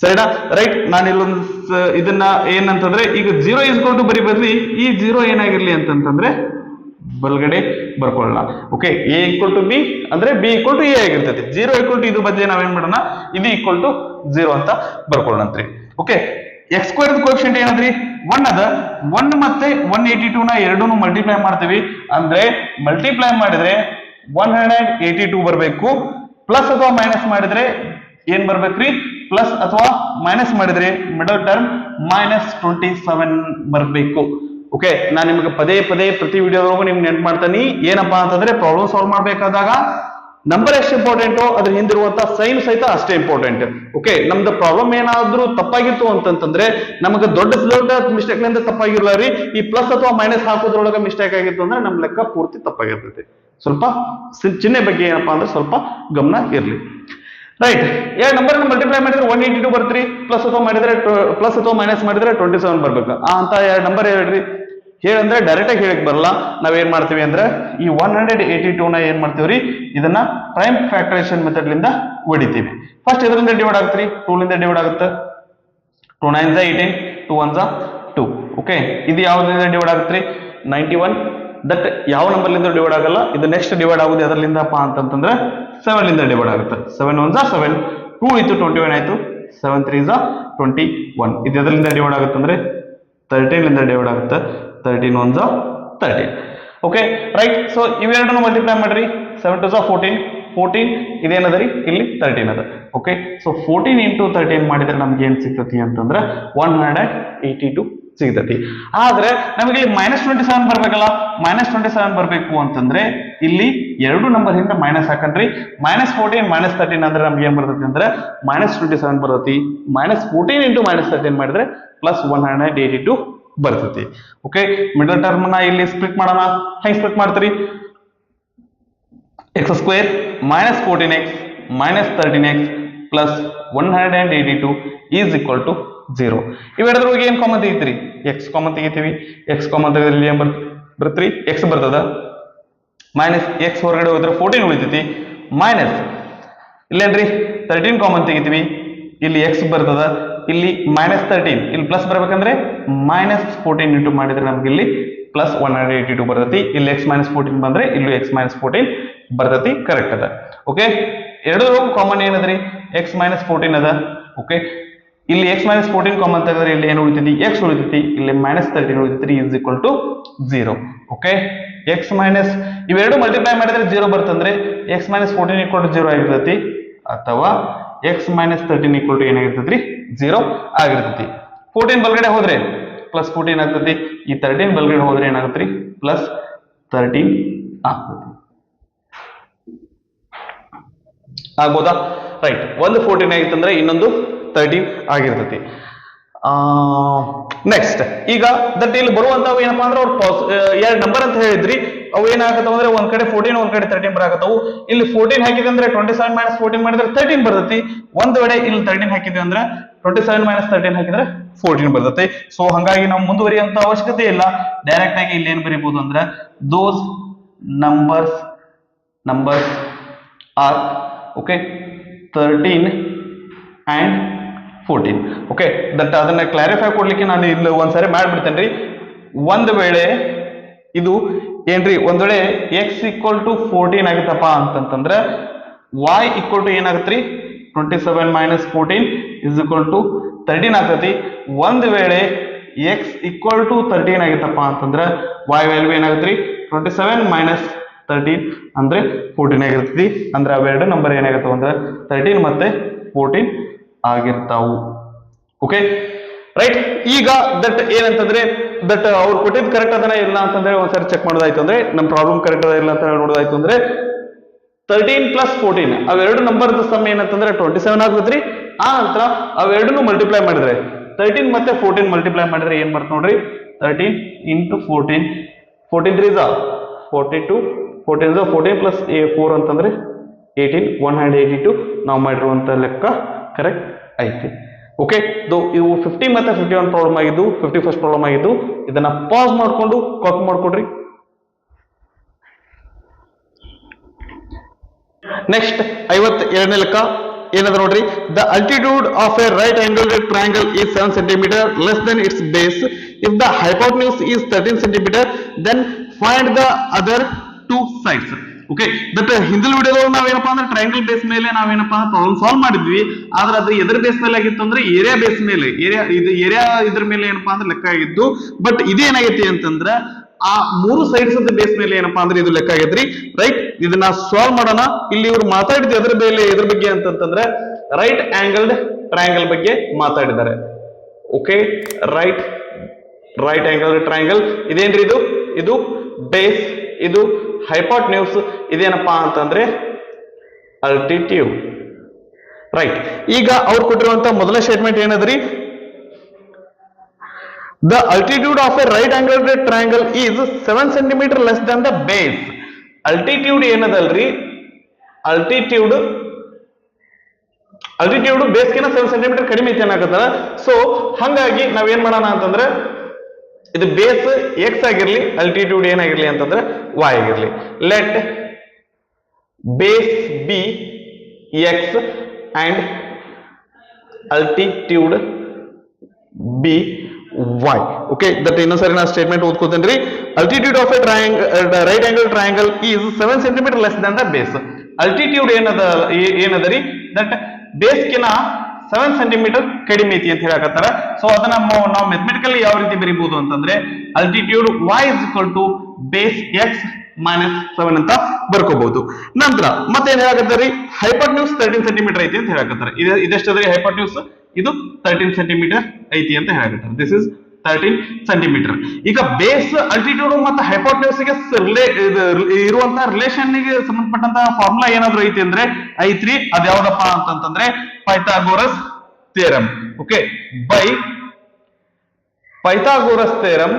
ಸರಿನಾ? ರೈಟ್. ನಾನು ಇಲ್ಲೊಂದು ಇದನ್ನ ಏನಂತಂದ್ರೆ ಈಗ 0 ಇಸ್ಕೊಂಡು ಬರಿ ಬದ್ಲಿ ಈ 0 ಏನಾಗಿರ್ಲಿ ಅಂತಂತಂದ್ರೆ ಬಲಗಡೆ ಬರ್ಕೊಳ್ಳೋಣ. Okay, A equal to B ಅಂದ್ರೆ ಬಿ ಈಕ್ವಲ್ ಟು ಎ ಆಗಿರ್ತೈತಿ. 0 ಈಕ್ವಲ್ ಟು ಇದು ಬದಲಿ ನಾವೇನ್ ಮಾಡೋಣ, ಇದು ಈಕ್ವಲ್ ಟು 0 ಅಂತ ಬರ್ಕೊಳ್ಳೋಣಂತ್ರಿ. ಓಕೆ, ಎಕ್ಸ್ ಸ್ಕ್ವೇರ್ ಕೋಎಫಿಷಿಯಂಟ್ ಏನಂದ್ರಿ? 1 ಅದ. 1 ಮತ್ತೆ 182 ನ ಎರಡೂನು ಮಲ್ಟಿಪ್ಲೈ ಮಾಡ್ತೀವಿ. ಅಂದ್ರೆ ಮಲ್ಟಿಪ್ಲೈ ಮಾಡಿದ್ರೆ 182 ಬರಬೇಕು. ಪ್ಲಸ್ ಅಥವಾ ಮೈನಸ್ ಮಾಡಿದ್ರೆ ಏನ್ ಬರ್ಬೇಕ್ರಿ? ಪ್ಲಸ್ ಅಥವಾ ಮೈನಸ್ ಮಾಡಿದ್ರೆ ಮಿಡಲ್ ಟರ್ಮ್ ಮೈನಸ್ 27 ಬರಬೇಕು. ಓಕೆ, ನಾನು ನಿಮಗೆ ಪದೇ ಪದೇ ಪ್ರತಿ ವಿಡಿಯೋದೊಳಗೂ ನಿಮ್ಗೆ ನೆನ್ಪು ಮಾಡ್ತೀನಿ. ಏನಪ್ಪಾ ಅಂತಂದ್ರೆ ಪ್ರಾಬ್ಲಮ್ ಸಾಲ್ವ್ ಮಾಡ್ಬೇಕಾದಾಗ ನಂಬರ್ ಎಷ್ಟು ಇಂಪಾರ್ಟೆಂಟು, ಅದ್ರ ಹಿಂದಿರುವಂತ ಸೈನ್ ಸಹಿತ ಅಷ್ಟೇ ಇಂಪಾರ್ಟೆಂಟ್. ಓಕೆ, ನಮ್ದು ಪ್ರಾಬ್ಲಮ್ ಏನಾದ್ರೂ ತಪ್ಪಾಗಿತ್ತು ಅಂತಂತಂದ್ರೆ ನಮಗೆ ದೊಡ್ಡ ಮಿಸ್ಟೇಕ್ ನಿಂದ ತಪ್ಪಾಗಿರ್ಲ ರೀ. ಈ ಪ್ಲಸ್ ಅಥವಾ ಮೈನಸ್ ಹಾಕೋದ್ರೊಳಗೆ ಮಿಸ್ಟೇಕ್ ಆಗಿತ್ತು ಅಂದ್ರೆ ನಮ್ ಲೆಕ್ಕ ಪೂರ್ತಿ ತಪ್ಪಾಗಿರ್ತೈತಿ. ಸ್ವಲ್ಪ ಚಿಹ್ನೆ ಬಗ್ಗೆ ಏನಪ್ಪಾ ಅಂದ್ರೆ ಸ್ವಲ್ಪ ಗಮನ ಇರ್ಲಿ. ರೈಟ್, ಎರಡು ನಂಬರ್ ಮಲ್ಟಿಪ್ಲೈ ಮಾಡಿದ್ರೆ 182 ಬರ್ತ್ರಿ. ಪ್ಲಸ್ ಅಥವಾ ಮೈನಸ್ ಮಾಡಿದ್ರೆ 27 ಬರ್ಬೇಕು. ಅಂತ ಎರಡು ನಂಬರ್ ಹೇಳ್ರಿ. ಹೇಳಂದ್ರೆ ಡೈರೆಕ್ಟ್ ಆಗಿ ಹೇಳಕ್ ಬರಲ್ಲ. ನಾವೇನ್ ಮಾಡ್ತೀವಿ ಅಂದ್ರೆ ಈ 182 ನ ಏನ್ ಮಾಡ್ತೀವ್ರಿ, ಇದನ್ನ ಪ್ರೈಮ್ ಫ್ಯಾಕ್ಟರೈಸೇಷನ್ ಮೆಥಡ್ ಲಿಂದ ಹೊಡಿತೀವಿ. ಫಸ್ಟ್ ಇದರಿಂದ ಡಿವೈಡ್ ಆಗುತ್ತೆ, 2 ಲಿಂದ ಡಿವೈಡ್ ಆಗುತ್ತೆ. 2 9 18, 2 1 2. ಓಕೆ, ಇದು ಯಾವ್ದ್ರಿಂದ ಡಿವೈಡ್ ಆಗುತ್ತೆ? 91. ದಟ್ ಯಾವ ನಂಬರ್ ಲಿಂದ ಡಿವೈಡ್ ಆಗಲ್ಲ. ಇದು ನೆಕ್ಸ್ಟ್ ಡಿವೈಡ್ ಆಗುದು ಎದರ್ಲಿಂದಪ್ಪ ಅಂತಂದ್ರೆ 7 ಲಿಂದ ಡಿವೈಡ್ ಆಗುತ್ತೆ. 7 1 7, 2 ಇತ್ತು 21 ಆಯ್ತು. 7 3 21. ಇದು ಎದರ್ಲಿಂದ ಡಿವೈಡ್ ಆಗುತ್ತೆ ಅಂದ್ರೆ 13 ಲಿಂದ ಡಿವೈಡ್ ಆಗುತ್ತೆ. 13 1 13. Okay, right. ಸೊ ಇವೆರಡನ್ನು ಮಲ್ಟಿಪ್ಲೈ ಮಾಡ್ರಿ. 7 2 14, 14 ಇದೇನದರಿ ಇಲ್ಲಿ 13 ಅದ. ಓಕೆ, ಸೊ 14 ಇಂಟು 13 ಮಾಡಿದ್ರೆ ನಮ್ಗೆ ಏನ್ ಸಿಗ್ತತಿ ಅಂತಂದ್ರೆ 182 ಸಿಗ್ತತಿ. ಆದ್ರೆ ನಮಗೆ ಇಲ್ಲಿ -27 ಬರ್ಬೇಕಲ್ಲ. -27 ಬರ್ಬೇಕು ಅಂತಂದ್ರೆ ಇಲ್ಲಿ ಎರಡು ನಂಬರ್ ಹಿಂದೆ ಮೈನಸ್ ಹಾಕನ್ರಿ. -14 -13 ಅಂದ್ರೆ ನಮ್ಗೆ ಏನ್ ಬರ್ತೈತಿ ಅಂದ್ರೆ -27 ಬರ್ತೈತಿ. -14 ಇಂಟು -13 ಮಾಡಿದ್ರೆ +182 ಬರ್ತೈತಿ. ಓಕೆ, ಮಿಡಲ್ ಟರ್ಮ್ ನ ಇಲ್ಲಿ ಸ್ಪ್ಲಿಟ್ ಮಾಡೋಣ. ಹೆಂಗ್ ಸ್ಪ್ಲಿಟ್ ಮಾಡ್ತೀರಿ? X square -14x -13x plus 182 is equal to 0. ಇವೆರಡರೊಳಗೆ ಏನ್ ಕಾಮನ್ ತೆಗಿತೀರಿ? ಎಕ್ಸ್ ಕಾಮನ್ ತೆಗಿತೀವಿ. ಎಕ್ಸ್ ಕಾಮನ್ ತೆಗೆದ್ರೆ ಏನ್ ಬರ್ತ್ರಿ? ಎಕ್ಸ್ ಬರ್ತದ. ಮೈನಸ್ ಎಕ್ಸ್ ಹೊರಗಡೆ ಹೋದ್ರೆ 14 ಉಳಿತೈತಿ. ಮೈನಸ್ ಇಲ್ಲೇನ್ರಿ 13 ಕಾಮನ್ ತೆಗಿತೀವಿ. ಇಲ್ಲಿ ಎಕ್ಸ್ ಬರ್ತದ. ಇಲ್ಲಿ -13, ಇಲ್ಲಿ ಪ್ಲಸ್ ಬರ್ಬೇಕಂದ್ರೆ -14 ಇಂಟು ಮಾಡಿದ್ರೆ ನಮ್ಗೆ ಇಲ್ಲಿ ಪ್ಲಸ್ 182 ಬರ್ತೈತಿ. ಇಲ್ಲಿ x -14 ಬಂದ್ರೆ ಇಲ್ಲೂ x -14 ಬರ್ತೈತಿ. ಕರೆಕ್ಟ್ ಅದ. ಓಕೆ, ಎರಡು ಕಾಮನ್ ಏನದ್ರಿ? x -14 ಅದ. ಓಕೆ, ಇಲ್ಲಿ x -14 ಕಾಮನ್ ತೆಗೆದ್ರೆ ಇಲ್ಲಿ ಏನು ಉಳಿತೈತಿ? x ಉಳಿತೈತಿ. ಇಲ್ಲಿ -13 ಉಳಿತೈತಿ is equal to 0. Okay, x minus ಇವೆರಡು ಮಲ್ಟಿಪ್ಲೈ ಮಾಡಿದ್ರೆ 0 ಬರ್ತಂದ್ರೆ x -14 ಈಕ್ವಲ್ ಟು 0 ಆಗಿರ್ತೈತಿ. ಅಥವಾ x -13 ಈಕ್ವಲ್ ಟು ಏನಾಗಿರ್ತೈತಿ? 0 ಆಗಿರ್ತೈತಿ. 14 ಬಲ್ಗಡೆ ಹೋದ್ರೆ +14 ಆಗ್ತೈತಿ. ಈ 13 ಬಲ್ಗಡೆ ಹೋದ್ರೆ ಏನಾಗುತ್ತೆ? +13 ಆಗ್ತೈತಿ. ಆಗ್ಬೋದಾ? ರೈಟ್. ಒಂದು 14 ಆಗಿತ್ತಂದ್ರೆ ಇನ್ನೊಂದು 13 ಆಗಿರ್ತೈತಿ. ನೆಕ್ಸ್ಟ್ ಈಗ ದಟ್ ಇಲ್ಲಿ ಬರುವಂತವು ಏನಪ್ಪಾ ಅಂದ್ರೆ ಅವ್ರು ಎರಡು ನಂಬರ್ ಅಂತ ಹೇಳಿದ್ರಿ. ಅವು ಏನಾಗತ್ತವ ಅಂದ್ರೆ ಒಂದ್ ಕಡೆ 14 ಒಂದ್ ಕಡೆ 13 ಬರಾಕತ್ತವು. ಇಲ್ಲಿ 14 ಹಾಕಿದ್ರೆ 27 -14 ಮಾಡಿದ್ರೆ 13 ಬರ್ತೈತಿ. ಒಂದ್ ವೇಳೆ ಇಲ್ಲಿ 13 ಹಾಕಿದ್ವಿ ಅಂದ್ರೆ 27 -13 ಹಾಕಿದ್ರೆ 14 ಬರ್ತೈತಿ. ಸೊ ಹಂಗಾಗಿ ನಾವು ಮುಂದುವರಿಯುವಂತ ಅವಶ್ಯಕತೆ ಇಲ್ಲ. ಡೈರೆಕ್ಟ್ ಆಗಿ ಇಲ್ಲಿ ಏನ್ ಬರೀಬಹುದು ಅಂದ್ರೆ ದೋಸ್ numbers are okay 13 and 14. Okay, that ಅದನ್ನ ಕ್ಲಾರಿಫೈ ಕೊಡ್ಲಿಕ್ಕೆ ನಾನು ಇಲ್ಲಿ ಒಂದ್ಸರಿ ಮಾಡ್ಬಿಡ್ತೇನ್ರಿ. ಒಂದ್ ವೇಳೆ ಇದು ಏನ್ರಿ, ಒಂದ್ ವೇಳೆ x ಈಕ್ವಲ್ ಟು 14 ಆಗಿತ್ತಪ್ಪ ಅಂತಂದ್ರೆ y ಈಕ್ವಲ್ ಟು ಏನಾಗತ್ರಿ? 27 - 14 ಇಸ್ ಈಕ್ವಲ್ ಟು 13 ಆಗ್ತತಿ. ಒಂದ್ ವೇಳೆ x ಈಕ್ವಲ್ ಟು 13 ಆಗಿತ್ತಪ್ಪ ಅಂತಂದ್ರೆ y ವ್ಯಾಲ್ಯೂ ಏನಾಗತ್ರಿ? 27 - 13 ಅಂದ್ರೆ 14 ಆಗಿರ್ತೈತಿ. ಅಂದ್ರೆ ಅವೆರಡು ನಂಬರ್ ಏನಾಗತ್ತವ ಅಂದ್ರೆ 13 ಮತ್ತೆ 14 ಆಗಿರ್ತಾವು. Okay, right. ಈಗ ದಟ್ ಏನಂತಂದ್ರೆ ದಟ್ ಅವ್ರು ಕೊಟ್ಟಿದ್ ಕರೆಕ್ಟ್ ಅದನ್ನ ಇಲ್ಲ ಅಂತಂದ್ರೆ ಒಂದ್ಸರಿ ಚೆಕ್ ಮಾಡೋದಾಯ್ತು ಅಂದ್ರೆ ನಮ್ ಪ್ರಾಬ್ಲಮ್ ಕರೆಕ್ಟ್ ಅದ ಇಲ್ಲ ಅಂತ ನೋಡೋದಾಯ್ತು ಅಂದ್ರೆ 13 ಪ್ಲಸ್ 14 ಅವೆರಡು ನಂಬರ್ ಸಮ್ ಏನಂತಂದ್ರೆ 27 ಆಗುತ್ತ್ರಿ. ಆ ನಂತರ ಅವೆರಡನ್ನು ಮಲ್ಟಿಪ್ಲೈ ಮಾಡಿದ್ರೆ 13 ಮತ್ತೆ 14 ಮಲ್ಟಿಪ್ಲೈ ಮಾಡಿದ್ರೆ ಏನ್ ಬರ್ತದೆ ನೋಡ್ರಿ, 13 ಇಂಟು 14, 14 3 42, 14 14 ಪ್ಲಸ್ 4 ಅಂತಂದ್ರೆ 18, 182 ನಾವು ಮಾಡಿರುವಂತ ಲೆಕ್ಕ ಕರೆಕ್ಟ್ ಐತಿ. ಓಕೆ, ಇವು 50 ಮತ್ತೆ 51 ಪ್ರಾಬ್ಲಮ್ ಆಗಿದ್ದು, 51st ಪ್ರಾಬ್ಲಮ್ ಆಗಿದ್ದು. ಇದನ್ನ ಪಾಸ್ ಮಾಡ್ಕೊಂಡು ಕಾಪಿ ಮಾಡ್ಕೊಡ್ರಿ. ನೆಕ್ಸ್ಟ್ 52ನೇ ಲೆಕ್ಕ ಏನದ ನೋಡ್ರಿ, the altitude of a right angle triangle is 7 centimetre less than its base. If the hypotenuse is 13 centimetre then find the other two sides. Okay, that ಹಿಂದಿನ ವಿಡಿಯೋದಲ್ಲಿ ನಾವೇನಪ್ಪಾ ಅಂದ್ರೆ ಟ್ರಯಾಂಗಲ್ ಬೇಸ್ ಮೇಲೆ ನಾವೇನಪ್ಪಾ ಪ್ರಾಬ್ಲಮ್ ಸಾಲ್ವ್ ಮಾಡಿದ್ವಿ. ಆದ್ರೆ ಅದು ಎದ್ರ ಬೇಸ್ ಮೇಲೆ ಆಗಿತ್ತು ಅಂದ್ರೆ ಏರಿಯಾ ಬೇಸ್ ಮೇಲೆ, ಏರಿಯಾ ಇದ್ರ ಮೇಲೆ ಏನಪ್ಪಾ ಅಂದ್ರೆ ಲೆಕ್ಕ ಆಗಿದ್ದು. ಬಟ್ ಇದೇನಾಗೈತಿ ಅಂತಂದ್ರೆ ಆ ಮೂರು ಸೈಡ್ಸ್ ಬೇಸ್ ಮೇಲೆ ಏನಪ್ಪಾ ಅಂದ್ರೆ ಇದು ಲೆಕ್ಕ ಆಗೈತ್ರಿ. ರೈಟ್, ಇದನ್ನ ಸಾಲ್ವ್ ಮಾಡೋಣ. ಇಲ್ಲಿ ಇವರು ಮಾತಾಡಿದ ಎದ್ರ ಬಗ್ಗೆ ಅಂತಂದ್ರೆ ರೈಟ್ ಆಂಗಲ್ಡ್ ಟ್ರಯಾಂಗಲ್ ಬಗ್ಗೆ ಮಾತಾಡಿದ್ದಾರೆ. ಓಕೆ, ರೈಟ್ ಆಂಗಲ್ ಟ್ರಯಾಂಗಲ್ ಇದೇನ್ರಿ, ಇದು ಬೇಸ್, ಇದು ಹೈಪೋಟೆನ್ಯೂಸ್, ಇದೇನಪ್ಪಾ ಅಂತಂದ್ರೆ ಅಲ್ಟಿಟ್ಯೂಡ್. ರೈಟ್, ಈಗ ಅವ್ರು ಕೊಟ್ಟಿರುವಂತ ಮೊದಲ statement ಏನದ್ರಿ, the altitude of a right angled triangle is 7 centimeter less than the base. altitude ಏನದಲ್ರಿ, altitude base ಕಿಂತ 7 ಸೆಂಟಿಮೀಟರ್ ಕಡಿಮೆ ಐತಿ ಏನಾಗತ್ತಲ್ಲ. ಸೊ ಹಂಗಾಗಿ ನಾವೇನ್ ಮಾಡೋಣ ಅಂತಂದ್ರೆ ಇದು ಬೇಸ್ ಎಕ್ಸ್ ಆಗಿರ್ಲಿ, ಅಲ್ಟಿಟ್ಯೂಡ್ ಏನಾಗಿರ್ಲಿ ಅಂತಂದ್ರೆ y ಆಗಿರ್ಲಿ. Let base be x and altitude be y. Okay, that ಇನ್ನೊಂದ್ಸರಿ ನಾ ಸ್ಟೇಟ್ಮೆಂಟ್ ಓದ್ಕೋತೇನ್ರಿ. Altitude of a right angle triangle is 7 centimetre less than the base. Altitude ಏನದರಿ, ದಟ್ ಬೇಸ್ ಕಿನ 7 ಸೆಂಟಿಮೀಟರ್ ಕಡಿಮೆ ಐತಿ ಅಂತ ಹೇಳಕತ್ತಾರ. ಸೊ ಅದನ್ನ ನಾವು ಮೆಥಮೆಟಿಕಲಿ ಯಾವ ರೀತಿ ಬರೀಬಹುದು ಅಂತಂದ್ರೆ altitude y is equal to base x minus 7 ಅಂತ ಬರ್ಕೋಬಹುದು. ನಂತರ ಮತ್ತೇನ್ ಹೇಳಕತ್ತಾರಿ, ಹೈಪೋಟೆನ್ಯೂಸ್ 13 ಸೆಂಟಿಮೀಟರ್ ಐತಿ ಅಂತ ಹೇಳಕತ್ತಾರ. ಇದೆಷ್ಟದ್ರಿ ಹೈಪೋಟೆನ್ಯೂಸ್, ಇದು 13 ಸೆಂಟಿಮೀಟರ್ ಐತಿ ಅಂತ ಹೇಳಕತ್ತಾರ. This is 13 centimetre. ಈಗ ಬೇಸ್, ಅಲ್ಟಿಟ್ಯೂಡ್ ಮತ್ತು ಹೈಪೋಟೆನ್ಯೂಸ್ ಗೆ ಇರುವಂತಹ ರಿಲೇಷನ್ ಗೆ ಸಂಬಂಧಪಟ್ಟಂತಹ ಫಾರ್ಮುಲಾ ಏನಾದ್ರು ಐತಿ ಅಂದ್ರೆ ಐತ್ರಿ. ಅದ್ ಯಾವ್ದಪ್ಪ ಅಂತಂದ್ರೆ Pythagoras theorem. Okay, by Pythagoras theorem,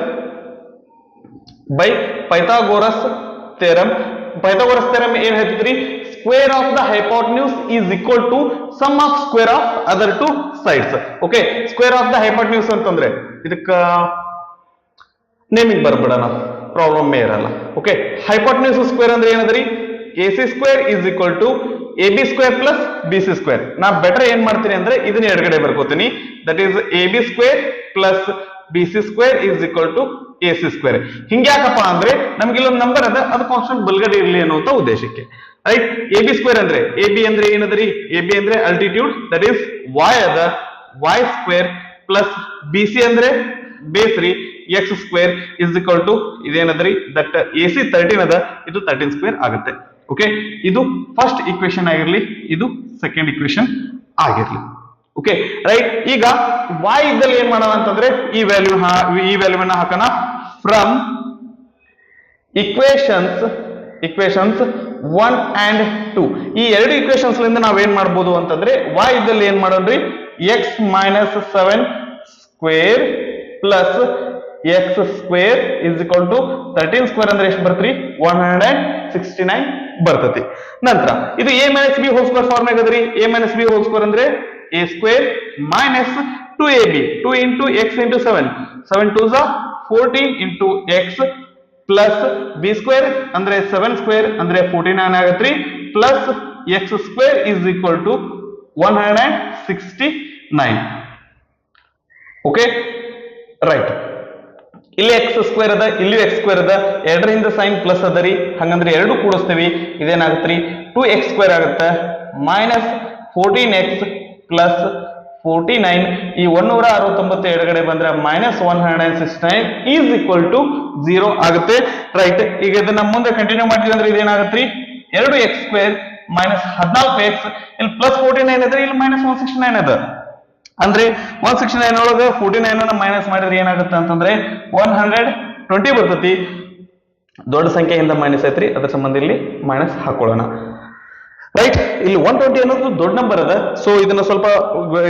Pythagoras theorem ಏನ್ ಹೇಳ್ತಿದ್ರಿ, square of the hypotenuse is equal to sum of square of other two sides. Okay, square of the hypotenuse ಅಂತಂದ್ರೆ ಇದಕ್ಕ ನೇಮಿಂಗ್ ಬರ್ಬಿಡೋಣ, ಪ್ರಾಬ್ಲಮ್ ಇರಲ್ಲ. ಓಕೆ, ಹೈಪೋಟೆನ್ಯೂಸ್ ಸ್ಕ್ವೇರ್ ಅಂದ್ರೆ ಏನದ್ರಿ, AC square is equal to AB square plus BC square. ನಾ ಬೆಟರ್ ಏನ್ ಮಾಡ್ತೀನಿ ಅಂದ್ರೆ ಇದನ್ನ ಎಡಗಡೆ ಬರ್ಕೋತೀನಿ. That is AB square plus BC square is equal to AC square. ಹಿಂಗ್ಯಾಕಪ್ಪ ಅಂದ್ರೆ ನಮ್ಗೆ ಇಲ್ಲೊಂದು ನಂಬರ್ ಅದ, ಅದು ಕಾನ್ಸ್ಟೆಂಟ್ ಬಲ್ಗಡೆ ಇರಲಿ ಅನ್ನುವಂತ ಉದ್ದೇಶಕ್ಕೆ. ರೈಟ್, AB ಸ್ಕ್ವೇರ್ ಅಂದ್ರೆ AB ಅಂದ್ರೆ ಏನದ್ರಿ, AB ಅಂದ್ರೆ ಅಲ್ಟಿಟ್ಯೂಡ್, ದಟ್ ಈಸ್ y ಅದ, y ಸ್ಕ್ವೇರ್ ಪ್ಲಸ್ BC ಅಂದ್ರೆ ಬೇಸ್ ರೀ, x square is equal to ಇದೇನದ್ರಿ, ದಟ್ AC 13 ಅದ, ಇದು 13 ಸ್ಕ್ವೇರ್ ಆಗುತ್ತೆ. ಓಕೆ, ಇದು ಫಸ್ಟ್ ಇಕ್ವೇಶನ್ ಆಗಿರ್ಲಿ, ಇದು ಸೆಕೆಂಡ್ ಇಕ್ವೇಶನ್ ಆಗಿರ್ಲಿ. Okay, right. ಈಗ y ಇದ್ದಲ್ಲಿ ಏನ್ ಮಾಡೋಣ ಅಂತಂದ್ರೆ ಈ ವ್ಯಾಲ್ಯೂವನ್ನ ಹಾಕೋಣ. ಫ್ರಮ್ ಇಕ್ವೇಶನ್ಸ್ 1 and 2, ಈ ಎರಡು ಇಕ್ವೇಶನ್ಸ್ ಲಿಂದ ನಾವೇನ್ ಮಾಡ್ಬೋದು ಅಂತಂದ್ರೆ y ಇದ್ದಲ್ಲಿ ಏನ್ ಮಾಡೋಣ್ರಿ, x minus 7 square plus x square is equal to 13 square ಅಂದ್ರೆ ಎಷ್ಟು ಬರ್ತರಿ, 169 ಬರ್ತತಿ. ನಂತರ ಇದು a minus B whole square form ಆಗದ್ರಿ. a minus B whole square ಅಂದ್ರೆ a square minus 2ab, 2 into x into 7, 7 2 14 into x plus B square ಅಂದ್ರೆ 7 ಸ್ಕ್ವೇರ್ ಅಂದ್ರೆ 49 ಆಗತ್ರಿ, plus x square is equal to 169. Okay, right. ಇಲ್ಲಿ x ಸ್ಕ್ವೇರ್ ಅದ, ಇಲ್ಲಿ x ಸ್ಕ್ವೇರ್ ಅದ, ಎರಡರಿಂದ ಸೈನ್ ಪ್ಲಸ್ ಅದರಿ, ಹಂಗಂದ್ರೆ ಎರಡು ಕೂಡಿಸ್ತೀವಿ, ಇದೇನಾಗತ್ರಿ 2x ಸ್ಕ್ವೇರ್ ಆಗುತ್ತೆ ಮೈನಸ್ 14x ಪ್ಲಸ್ 49, ಈ 169 ಎಡಗಡೆ ಬಂದ್ರೆ ಮೈನಸ್ 169 ಈಸ್ ಈಕ್ವಲ್ ಟು 0 ಆಗುತ್ತೆ. ರೈಟ್, ಈಗ ಇದನ್ನ ಮುಂದೆ ಕಂಟಿನ್ಯೂ ಮಾಡಿದ್ವಿ ಅಂದ್ರೆ ಇದೇನಾಗತ್ರಿ 2x ಸ್ಕ್ವೇರ್ ಮೈನಸ್ 14x, ಇಲ್ಲಿ ಪ್ಲಸ್ 49 ಅದ, ಇಲ್ಲಿ ಮೈನಸ್ 169 ಅದ. ಅಂದ್ರೆ 169 ಒಳಗೆ 49 ಅನ್ನ ಮೈನಸ್ ಮಾಡಿದ್ರೆ ಏನಾಗುತ್ತೆ ಅಂತಂದ್ರೆ 120 ಬರ್ತತಿ. ದೊಡ್ಡ ಸಂಖ್ಯೆಯಿಂದ ಮೈನಸ್ ಐತ್ರಿ, ಅದ್ರ ಸಂಬಂಧ ಇಲ್ಲಿ ಮೈನಸ್ ಹಾಕೊಳ್ಳೋಣ. ರೈಟ್. ಇಲ್ಲಿ 120 ಅನ್ನೋದು ದೊಡ್ಡ ನಂಬರ್ ಅದ. ಸೊ ಇದನ್ನ ಸ್ವಲ್ಪ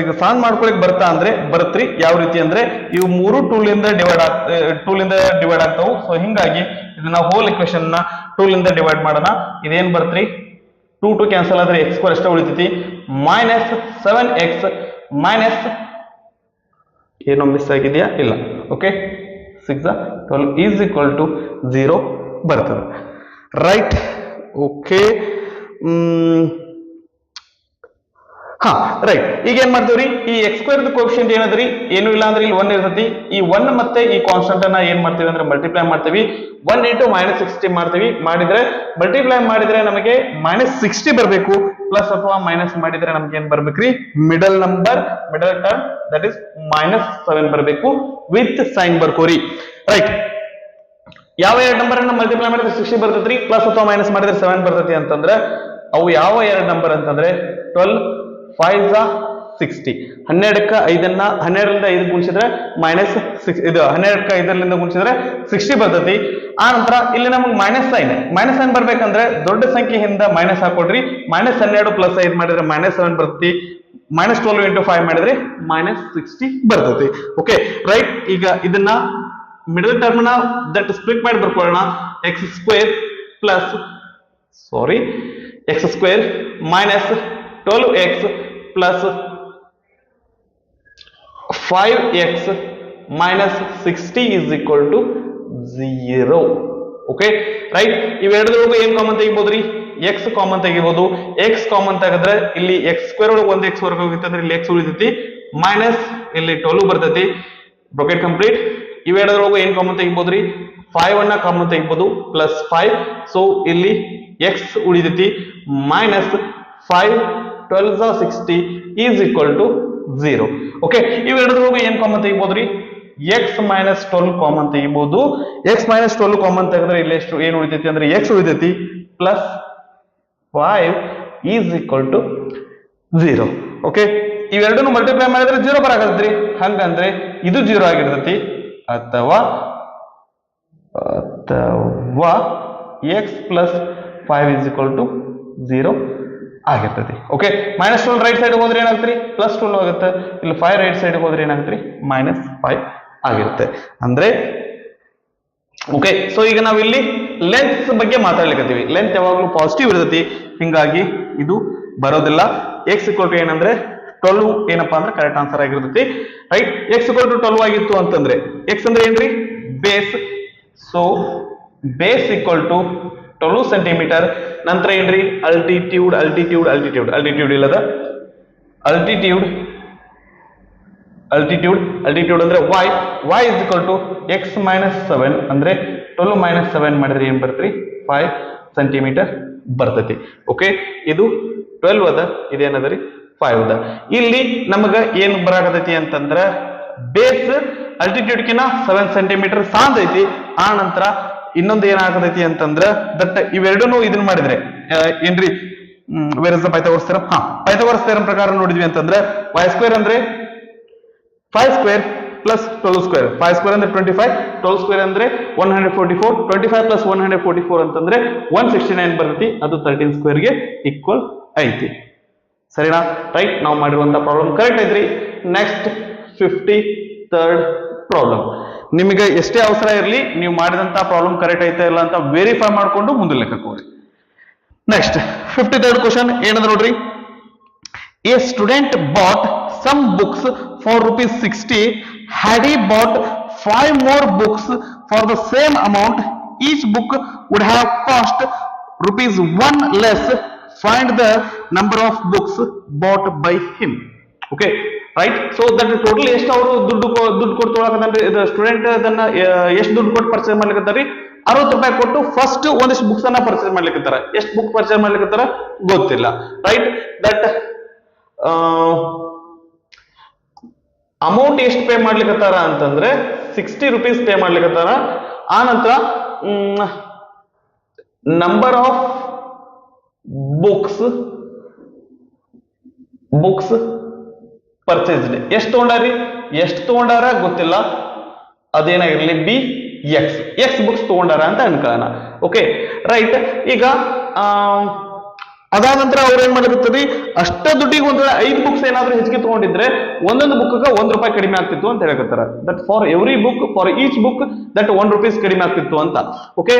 ಈಗ ಸಾನ್ ಮಾಡ್ಕೊಳಕ್ ಬರ್ತಾ ಅಂದ್ರೆ ಬರತ್ರಿ. ಯಾವ ರೀತಿ ಅಂದ್ರೆ ಇವು ಮೂರು ಟೂಲಿಂದ ಡಿವೈಡ್ ಆಗ್ತಾವು. ಸೊ ಹಿಂಗಾಗಿ ಇದನ್ನ ಹೋಲ್ ಇಕ್ವೇಶನ್ ನ ಟೂಲಿಂದ ಡಿವೈಡ್ ಮಾಡೋಣ. ಇದೇನ್ ಬರ್ತ್ರಿ, 2 ಕ್ಯಾನ್ಸಲ್ ಆದ್ರೆ ಎಕ್ಸ್ ಸ್ಕ್ವೇರ್ ಅಷ್ಟೇ ಉಳಿತೈತಿ. ಮೈನಸ್ 7x ಮೈನಸ್ ಏನೋ ಮಿಸ್ ಆಗಿದೆಯಾ, ಇಲ್ಲ, ಓಕೆ, 6 ಈಸ್ ಈಕ್ವಲ್ ಟು 0 ಬರ್ತದೆ. Right, okay. ಹಾ, ರೈಟ್. ಈಗ ಏನ್ ಮಾಡ್ತೀವ್ರಿ, ಈ ಎಕ್ಸ್ ಸ್ಕ್ವೇರ್ ಕೋಎಫಿಷಿಯಂಟ್ ಏನದ್ರಿ, ಏನು ಇಲ್ಲ ಅಂದ್ರೆ ಇಲ್ಲಿ 1 ಇರ್ತೈತಿ. ಈ 1 ಮತ್ತೆ ಈ ಕಾನ್ಸ್ಟೆಂಟ್ ಅನ್ನ ಏನ್ ಮಾಡ್ತೀವಿ ಅಂದ್ರೆ ಮಲ್ಟಿಪ್ಲೈ ಮಾಡ್ತೀವಿ. 1 ಇಂಟು -60 ಮಾಡ್ತೀವಿ. ಮಾಡಿದ್ರೆ ಮಲ್ಟಿಪ್ಲೈ ಮಾಡಿದ್ರೆ ನಮಗೆ -60 ಬರಬೇಕು. ಪ್ಲಸ್ ಅಥವಾ ಮೈನಸ್ ಮಾಡಿದ್ರೆ ನಮ್ಗೆ ಏನ್ ಬರ್ಬೇಕ್ರಿ, ಮಿಡಲ್ ಟರ್ಮ್ ದಟ್ ಇಸ್ -7 ಬರಬೇಕು. ವಿತ್ ಸೈನ್ ಬರ್ಕೋರಿ. ರೈಟ್. ಯಾವ ಎರಡು ನಂಬರ್ ಅನ್ನ ಮಲ್ಟಿಪ್ಲೈ ಮಾಡಿದ್ರೆ 60 ಬರ್ತೈತ್ರಿ, ಪ್ಲಸ್ ಅಥವಾ ಮೈನಸ್ ಮಾಡಿದ್ರೆ 7 ಬರ್ತೈತಿ ಅಂತಂದ್ರೆ ಅವು ಯಾವ ಎರಡು ನಂಬರ್ ಅಂತಂದ್ರೆ 12 5 60. 12ಕ್ಕೆ 5 12ರಿಂದ 5 ಗುಣಿಸಿದ್ರೆ ಇದು 12ಕ್ಕೆ 5ರಿಂದ ಗುಣಿಸಿದ್ರೆ 60 ಬರ್ತೈತಿ. ಆ ನಂತರ ಇಲ್ಲಿ ನಮಗೆ ಮೈನಸ್ ಸೈನ್ ಬರ್ಬೇಕಂದ್ರೆ ದೊಡ್ಡ ಸಂಖ್ಯೆಯಿಂದ ಮೈನಸ್ ಹಾಕೊಡ್ರಿ. -12 ಪ್ಲಸ್ 5 ಮಾಡಿದ್ರೆ -7 ಬರ್ತೈತಿ. -12 ಇಂಟು 5 ಮಾಡಿದ್ರೆ -60 ಬರ್ತೈತಿ. Okay, right. ಈಗ ಇದನ್ನ ಮಿಡಲ್ ಟರ್ಮ್ ನ ದಟ್ ಸ್ಪ್ಲಿಟ್ ಮಾಡಿ ಬರ್ಕೊಳ್ಳೋಣ. X square minus 12x plus 5x minus 60 is equal to 0. Okay, right. ಇವೆರಡರೊಳಗೆ ಏನ್ ಕಾಮನ್ ತೆಗಿಬಹುದ್ರಿ, ಎಕ್ಸ್ ಕಾಮನ್ ತೆಗಿಬಹುದು. ಎಕ್ಸ್ ಕಾಮನ್ ತೆಗೆದ್ರೆ ಇಲ್ಲಿ ಎಕ್ಸ್ ಸ್ಕ್ವೇರ್ ಒಳಗೆ ಒಂದು ಎಕ್ಸ್ ವರ್ಗ ಹೋಗುತ್ತೆ ಅಂದ್ರೆ ಇಲ್ಲಿ ಎಕ್ಸ್ ಉಳಿತೈತಿ. ಮೈನಸ್ ಇಲ್ಲಿ 12 ಬರ್ತೈತಿ. Bracket complete. ಇವೆರಡರೊಳಗೆ ಏನ್ ಕಾಮನ್ ತೆಗಿಬಹುದ್ರಿ, 5 ಅನ್ನ ಕಾಮನ್ ತೆಗಿಬಹುದು. ಪ್ಲಸ್ 5. ಸೊ ಇಲ್ಲಿ ಎಕ್ಸ್ ಉಳಿತೈತಿ. Minus 5 12 60 is equal to 0. Okay, ಇವೆರಡರೊಳಗೆ ಏನ್ ಕಾಮನ್ ತೆಗಿಬಹುದ್ರಿ, ಎಕ್ಸ್ ಮೈನಸ್ 12 ಕಾಮನ್ ತೆಗಿಬಹುದು. ಎಕ್ಸ್ ಮೈನಸ್ 12 ಕಾಮನ್ ತೆಗೆದ್ರೆ ಇಲ್ಲಿ ಎಷ್ಟು ಏನ್ ಉಳಿತೈತಿ ಅಂದ್ರೆ ಎಕ್ಸ್ ಉಳಿತೈತಿ. Plus 5 is equal to 0. Okay, ಇವೆರಡನ್ನು ಮಲ್ಟಿಪ್ಲೈ ಮಾಡಿದ್ರೆ 0 ಬರಾಕತ್ರಿ. ಹಂಗಂದ್ರೆ ಇದು 0 ಆಗಿರ್ತೈತಿ. ಅಥವಾ x plus 5 is equal to 0 ಆಗಿರ್ತೈತಿ. ಓಕೆ, -12 ರೈಟ್ ಸೈಡ್ ಹೋದ್ರೆ ಏನಾಗ್ತರಿ, +12 ಆಗುತ್ತೆ. ಇಲ್ಲಿ 5 ರೈಟ್ ಸೈಡ್ ಹೋದ್ರೆ ಏನಾಗ್ತರಿ, -5 ಆಗಿರುತ್ತೆ. ಅಂದ್ರೆ ಓಕೆ, ಸೊ ಈಗ ನಾವು ಇಲ್ಲಿ ಲೆಂತ್ ಬಗ್ಗೆ ಮಾತಾಡ್ಲಿಕ್ಕತ್ತೀವಿ. ಲೆಂತ್ ಯಾವಾಗ್ಲೂ ಪಾಸಿಟಿವ್ ಇರ್ತೈತಿ. ಹಿಂಗಾಗಿ ಇದು ಬರೋದಿಲ್ಲ. ಎಕ್ಸ್ ಈಕ್ವಲ್ ಟು ಏನಂದ್ರೆ 12 ಏನಪ್ಪಾ ಅಂದ್ರೆ ಕರೆಕ್ಟ್ ಆನ್ಸರ್ ಆಗಿರ್ತೈತಿ. ರೈಟ್. ಎಕ್ಸ್ ಈಕ್ವಲ್ ಟು 12 ಆಗಿತ್ತು ಅಂತಂದ್ರೆ ಎಕ್ಸ್ ಅಂದ್ರೆ ಏನ್ರಿ, base. So base equal to 12 centimetre. ನಂತರ ಏನ್ರಿ, ಅಲ್ಟಿಟ್ಯೂಡ್ ಇಲ್ಲದ ಅಲ್ಟಿಟ್ಯೂಡ್ ಅಂದ್ರೆ y is equal to x minus 7 ಅಂದ್ರೆ 12 ಮೈನಸ್ 7 ಮಾಡಿದ್ರೆ ಏನ್ ಬರ್ತ್ರಿ, 5 ಸೆಂಟಿಮೀಟರ್ ಬರ್ತೈತಿ. ಓಕೆ, ಇದು 12 ಅದ, ಇದೇನದರಿ 5 ಅದ. ಇಲ್ಲಿ ನಮಗ ಏನ್ ಬರಾಕತೈತಿ ಅಂತಂದ್ರ ಬೇಸ್ ಅಲ್ಟಿಟ್ಯೂಡ್ ಕಿನ್ನ 7 ಸೆಂಟಿಮೀಟರ್ ಸಾಂದ್ ಐತಿ. ಆ ನಂತರ ಇನ್ನೊಂದು ಏನಾಗತೈತಿ ಅಂತಂದ್ರ ದಟ್ ಇವೆರಡೂ ಇದನ್ನ ಮಾಡಿದ್ರೆ ಏನ್ರಿ, where is the Pythagoras theorem. Pythagoras theorem ಪ್ರಕಾರ ನೋಡಿದ್ವಿ ಅಂತಂದ್ರೆ y ಸ್ಕ್ವೇರ್ ಅಂದ್ರೆ 5 ಸ್ಕ್ವೇರ್ ಪ್ಲಸ್ 12 ಸ್ಕ್ವೇರ್. 5 ಸ್ಕ್ವೇರ್ ಅಂದ್ರೆ 25, 12 ಸ್ಕ್ವೇರ್ ಅಂದ್ರೆ 144. 25 ಪ್ಲಸ್ 144 ಅಂತಂದ್ರೆ 169 ಬರ್ತೈತಿ. ಅದು 13 ಸ್ಕ್ವೇರ್ ಗೆ ಈಕ್ವಲ್ ಐತಿ. ಸರಿನಾ? ರೈಟ್. ನಾವು ಮಾಡಿರುವಂತ ಪ್ರಾಬ್ಲಮ್ ಕರೆಕ್ಟ್ ಐತ್ರಿ. Next 53rd problem. ನಿಮಗೆ ಎಷ್ಟೇ ಅವಸರ ಇರಲಿ, ನೀವು ಮಾಡಿದಂತ ಪ್ರಾಬ್ಲಮ್ ಕರೆಕ್ಟ್ ಐತೆ ಇಲ್ಲ ಅಂತ ವೆರಿಫೈ ಮಾಡ್ಕೊಂಡು ಮುಂದೆ ಲೆಕ್ಕಕ್ಕೆ ಹೋಗ್ರಿ. ನೆಕ್ಸ್ಟ್ 53rd ಕ್ವಶನ್ ಏನದ ನೋಡ್ರಿ. A student bought some books for ₹60. Had he bought 5 more books for the same amount, each book would have cost ₹1 less. Find the number of books bought by him. Okay, right? So that total ಎಷ್ಟು ಅವರು ದುಡ್ಡು ಕೊಡ್ತೊಳಕಂದ್ರೆ ಸ್ಟೂಡೆಂಟ್ ಅದನ್ನ ಎಷ್ಟು ದುಡ್ಡು ಕೊಟ್ಟು ಪರ್ಚೇಸ್ ಮಾಡ್ಲಿಕ್ಕತ್ತಾರಿ, ₹60 ಕೊಟ್ಟು ಫಸ್ಟ್ ಒಂದಿಷ್ಟು ಬುಕ್ಸ್ ಅನ್ನ ಪರ್ಚೇಸ್ ಮಾಡ್ಲಿಕ್ಕತ್ತಾರ. ಎಷ್ಟು ಬುಕ್ ಪರ್ಚೇಸ್ ಮಾಡ್ಲಿಕ್ಕತ್ತಾರ ಗೊತ್ತಿಲ್ಲ. ರೈಟ್. ದಟ್ ಅಮೌಂಟ್ ಎಷ್ಟು ಪೇ ಮಾಡ್ಲಿಕ್ಕತ್ತಾರ ಅಂತಂದ್ರೆ ₹60 ಪೇ ಮಾಡ್ಲಿಕ್ಕತ್ತಾರ. ಆ ನಂತರ ನಂಬರ್ ಆಫ್ ಬುಕ್ಸ್ ಪರ್ಚೇಸ್ಡ್ ಎಷ್ಟು ತಗೊಂಡಾರ ಗೊತ್ತಿಲ್ಲ. ಅದೇನಾಗಿರ್ಲಿ, ಬಿ ಎಕ್ಸ್ ಬುಕ್ಸ್ ತಗೊಂಡಾರ ಅಂತ ಅನ್ಕೊಳ್ಳೋಣ. Okay, right. ಈಗ ಅದಾದ ನಂತರ ಅವ್ರು ಏನ್ ಮಾಡಕತ್ತರಿ, ಅಷ್ಟ ದುಡ್ಡಿಗೆ ಒಂದ್ ವೇಳೆ 5 ಬುಕ್ಸ್ ಏನಾದ್ರೂ ಹೆಚ್ಚಿಗೆ ತಗೊಂಡಿದ್ರೆ ಒಂದೊಂದು ಬುಕ್ ₹1 ಕಡಿಮೆ ಆಗ್ತಿತ್ತು ಅಂತ ಹೇಳಕತ್ತಾರ. That for every book, for each book that ₹1 ಕಡಿಮೆ ಆಗ್ತಿತ್ತು ಅಂತ. Okay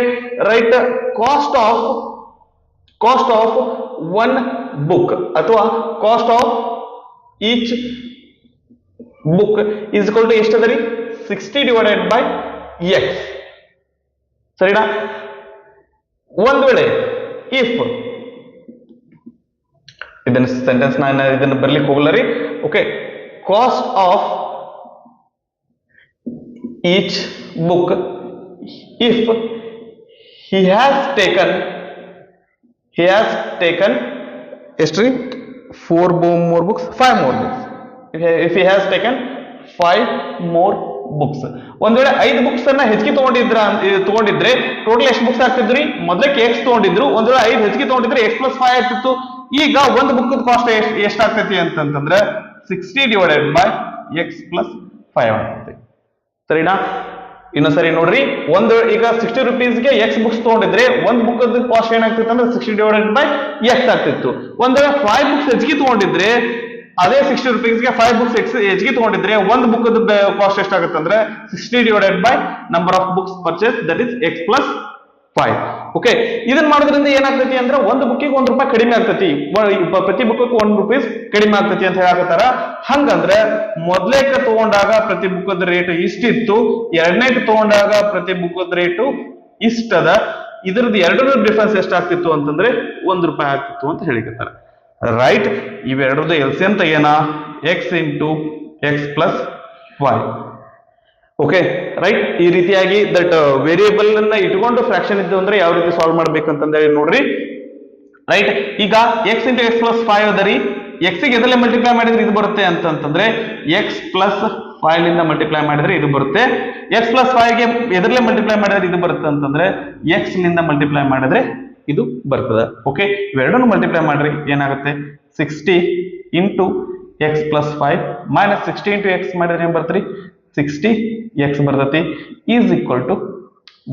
right. Cost of one book ಅಥವಾ cost of each book is equal to ಎಷ್ಟು ಅದರಿ, 60/x. ಸರಿನಾ? ಒಂದ್ ವೇಳೆ ಇಫ್ ಇದನ್ನ ಸೆಂಟೆನ್ಸ್ ನಾನು ಇದನ್ನ ಬರ್ಲಿಕ್ಕೆ ಹೋಗಲ್ಲ ರೀ. Okay, cost of each book if he has taken ಎಷ್ಟು ರೀ, 4 more books, 5 more books. if he has taken 5 more books, ಒಂದ್ ವೇಳೆ 5 ಬುಕ್ಸ್ ಅನ್ನ ಹೆಚ್ಚಿಗೆ ತಗೊಂಡಿದ್ರೆ ಟೋಟಲ್ ಎಷ್ಟು ಬುಕ್ಸ್ ಆಗ್ತಿದ್ರಿ, ಮೊದಲಕ್ಕೆ x ತಗೊಂಡಿದ್ರು, ಒಂದ್ ವೇಳೆ 5 ಹೆಚ್ಚಿಗೆ ತಗೊಂಡಿದ್ರೆ x + 5 ಆಗ್ತಿತ್ತು. ಈಗ ಒಂದು ಬುಕ್ ಕಾಸ್ಟ್ ಎಷ್ಟಾಗ್ತೈತಿ ಅಂತಂದ್ರೆ 60/x + 5 ಆಗ್ತೈತಿ. ಸರಿನಾ? ಇನ್ನೊಂದ್ಸರಿ ನೋಡ್ರಿ, ಈಗ ₹60ಗೆ x ಬುಕ್ಸ್ ತಗೊಂಡಿದ್ರೆ ಒಂದ್ ಬುಕ್ ಕಾಸ್ಟ್ ಏನಾಗ್ತಿತ್ತು ಅಂದ್ರೆ 60/x ಆಗ್ತಿತ್ತು. ಒಂದ್ ವೇಳೆ 5 ಬುಕ್ಸ್ ಹೆಚ್ಚಿಗೆ ತಗೊಂಡಿದ್ರೆ ಅದೇ ₹60ಗೆ 5 ಬುಕ್ಸ್ ಹೆಚ್ಚಿಗೆ ತಗೊಂಡಿದ್ರೆ ಒಂದ್ ಬುಕ್ ಕಾಸ್ಟ್ ಎಷ್ಟಾಗುತ್ತೆ ಅಂದ್ರೆ 60/ number of books purchase, that is x + 5. Okay, ಇದನ್ನ ಮಾಡೋದ್ರಿಂದ ಏನಾಗ್ತೈತಿ ಅಂದ್ರೆ ಒಂದು ಬುಕ್ಕಿಗೆ ₹1 ಕಡಿಮೆ ಆಗ್ತೈತಿ, ಪ್ರತಿ ಬುಕ್ಕಿಗೆ ₹1 ಕಡಿಮೆ ಆಗ್ತೈತಿ ಅಂತ ಹೇಳಕತ್ತಾರ. ಹಂಗಂದ್ರೆ ಮೊದ್ಲೇಕ ತಗೊಂಡಾಗ ಪ್ರತಿ ಬುಕ್ಕದ ರೇಟ್ ಇಷ್ಟಿತ್ತು, ಎರಡನೇಕ ತಗೊಂಡಾಗ ಪ್ರತಿ ಬುಕ್ಕದ ರೇಟು ಇಷ್ಟದ. ಇದ್ರದ್ದು ಎರಡರ ಡಿಫರೆನ್ಸ್ ಎಷ್ಟಾಗ್ತಿತ್ತು ಅಂತಂದ್ರೆ ₹1 ಆಗ್ತಿತ್ತು ಅಂತ ಹೇಳಿಕತ್ತಾರ. ರೈಟ್. ಇವೆರಡರದ್ದು LCM ತೆಗೆಯೋಣ, x × x + 5. Okay right. ಈ ರೀತಿಯಾಗಿ ದಟ್ ವೇರಿಯೇಬಲ್ ಅನ್ನ ಇಟ್ಕೊಂಡು ಫ್ರಾಕ್ಷನ್ ಇದ್ದು ಅಂದ್ರೆ ಯಾವ ರೀತಿ ಸಾಲ್ವ್ ಮಾಡ್ಬೇಕಂತಂದ್ರೆ ನೋಡ್ರಿ. ರೈಟ್. ಈಗ x × x + 5 ಅದರಿ, x ಗೆ ಎದರಲ್ಲಿ ಮಲ್ಟಿಪ್ಲೈ ಮಾಡಿದ್ರೆ ಇದು ಬರುತ್ತೆ ಅಂತಂದ್ರೆ x + 5 ಲಿಂದ ಮಲ್ಟಿಪ್ಲೈ ಮಾಡಿದ್ರೆ ಇದು ಬರುತ್ತೆ. x + 5 ಗೆ ಎದರಲ್ಲಿ ಮಲ್ಟಿಪ್ಲೈ ಮಾಡಿದ್ರೆ ಇದು ಬರುತ್ತೆ ಅಂತಂದ್ರೆ x ಲಿಂದ ಮಲ್ಟಿಪ್ಲೈ ಮಾಡಿದ್ರೆ ಇದು ಬರ್ತದೆ. ಓಕೆ, ಇವೆರಡನ್ನು ಮಲ್ಟಿಪ್ಲೈ ಮಾಡ್ರಿ, ಏನಾಗುತ್ತೆ 60 × x + 5 - 60 × x ಮಾಡಿದ್ರೆ ಏನ್ ಬರ್ತ್ರಿ, 60x ಬರ್ತೈತಿ is equal to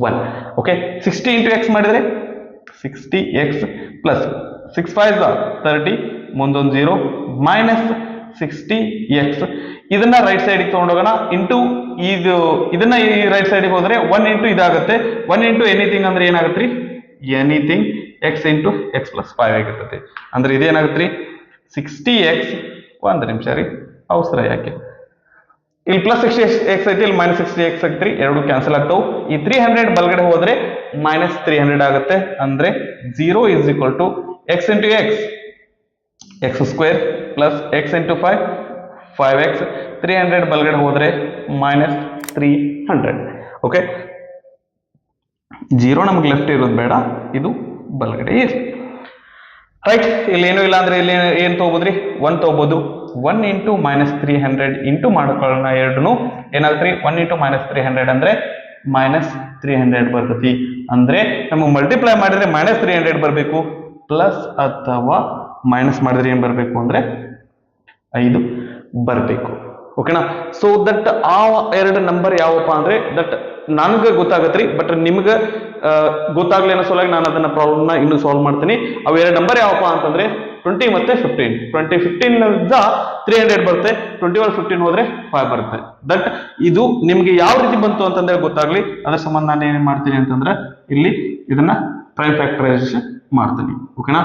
1. Okay, 60 × x ಮಾಡಿದ್ರೆ 60x ಪ್ಲಸ್ 6 5 30 ಮುಂದೊಂದು 0 ಮೈನಸ್ 60x. ಇದನ್ನ ರೈಟ್ ಸೈಡ್ ತಗೊಂಡೋಗೋಣ. ಇಂಟು ಇದನ್ನ ಈ ರೈಟ್ ಸೈಡ್ ಹೋದ್ರೆ 1 × ಇದಾಗುತ್ತೆ. 1 × ಎನಿಥಿಂಗ್ ಅಂದ್ರೆ ಏನಾಗುತ್ತೆ ರೀ, ಎನಿಥಿಂಗ್ x × x + 5 ಆಗಿರ್ತೈತಿ. ಅಂದ್ರೆ ಇದೇನಾಗುತ್ತೆ ರೀ 60x. ಒಂದ್ ನಿಮಿಷ ರೀ, ಅವಸರ ಯಾಕೆ, ಇಲ್ಲಿ +60x ಐತಿ, ಇಲ್ಲಿ -60x ಐತ್ರಿ, ಎರಡು ಕ್ಯಾನ್ಸಲ್ ಆಗ್ತಾವು. ಈ 300 ಬಲಗಡೆ ಹೋದ್ರೆ -300 ಆಗುತ್ತೆ. ಅಂದ್ರೆ 0 is equal to x × x, x² + x × 5, 5x. 300 ಬಲಗಡೆ ಹೋದ್ರೆ -300. ಓಕೆ, 0 ನಮ್ಗೆ ಲೆಫ್ಟ್ ಇರೋದು ಬೇಡ, ಇದು ಬಲಗಡೆ ಇರಿ. ರೈಟ್. ಇಲ್ಲಿ ಏನೂ ಇಲ್ಲ ಅಂದ್ರೆ ಇಲ್ಲಿ ಏನ್ ತಗೋಬೋದ್ರಿ, 1 ತಗೋಬಹುದು. 1 × -300 ಇಂಟು ಮಾಡ್ಕೊಳ್ಳೋಣ ಎರಡನ್ನು, ಏನಾಗುತ್ತೆ ರೀ 1 × -300 ಅಂದ್ರೆ -300 ಬರ್ತೈತಿ. ಅಂದ್ರೆ ನಮಗೆ ಮಲ್ಟಿಪ್ಲೈ ಮಾಡಿದ್ರೆ -300 ಬರಬೇಕು, ಪ್ಲಸ್ ಅಥವಾ ಮೈನಸ್ ಮಾಡಿದ್ರೆ ಏನ್ ಬರಬೇಕು ಅಂದ್ರೆ 5 ಬರಬೇಕು. ಓಕೆನಾ? ಸೊ ದಟ್ ಆ ಎರಡು ನಂಬರ್ ಯಾವಪ್ಪ ಅಂದ್ರೆ ದಟ್ ನನಗೆ ಗೊತ್ತಾಗತ್ರಿ, ಬಟ್ ನಿಮ್ಗೆ ಗೊತ್ತಾಗ್ಲಿ ಅನ್ನೋ ಸಲುವಾಗಿ ನಾನು ಅದನ್ನ ಪ್ರಾಬ್ಲಮ್ನ ಇನ್ನೂ ಸಾಲ್ವ್ ಮಾಡ್ತೀನಿ. ಅವು ಎರಡು ನಂಬರ್ ಯಾವಪ್ಪ ಅಂತಂದ್ರೆ 20 ಮತ್ತು 15. 20 15 300 ಬರುತ್ತೆ, 21 15 ಹೋದ್ರೆ 5 ಬರುತ್ತೆ. ದಟ್ ಇದು ನಿಮ್ಗೆ ಯಾವ ರೀತಿ ಬಂತು ಅಂತಂದ್ರೆ ಗೊತ್ತಾಗ್ಲಿ, ಅದರ ಸಂಬಂಧ ನಾನು ಏನ್ ಮಾಡ್ತೀನಿ ಅಂತಂದ್ರೆ ಇಲ್ಲಿ ಇದನ್ನ ಪ್ರೈಮ್ ಫ್ಯಾಕ್ಟರೈಸೇಷನ್ ಮಾಡ್ತೀನಿ. ಓಕೆನಾ?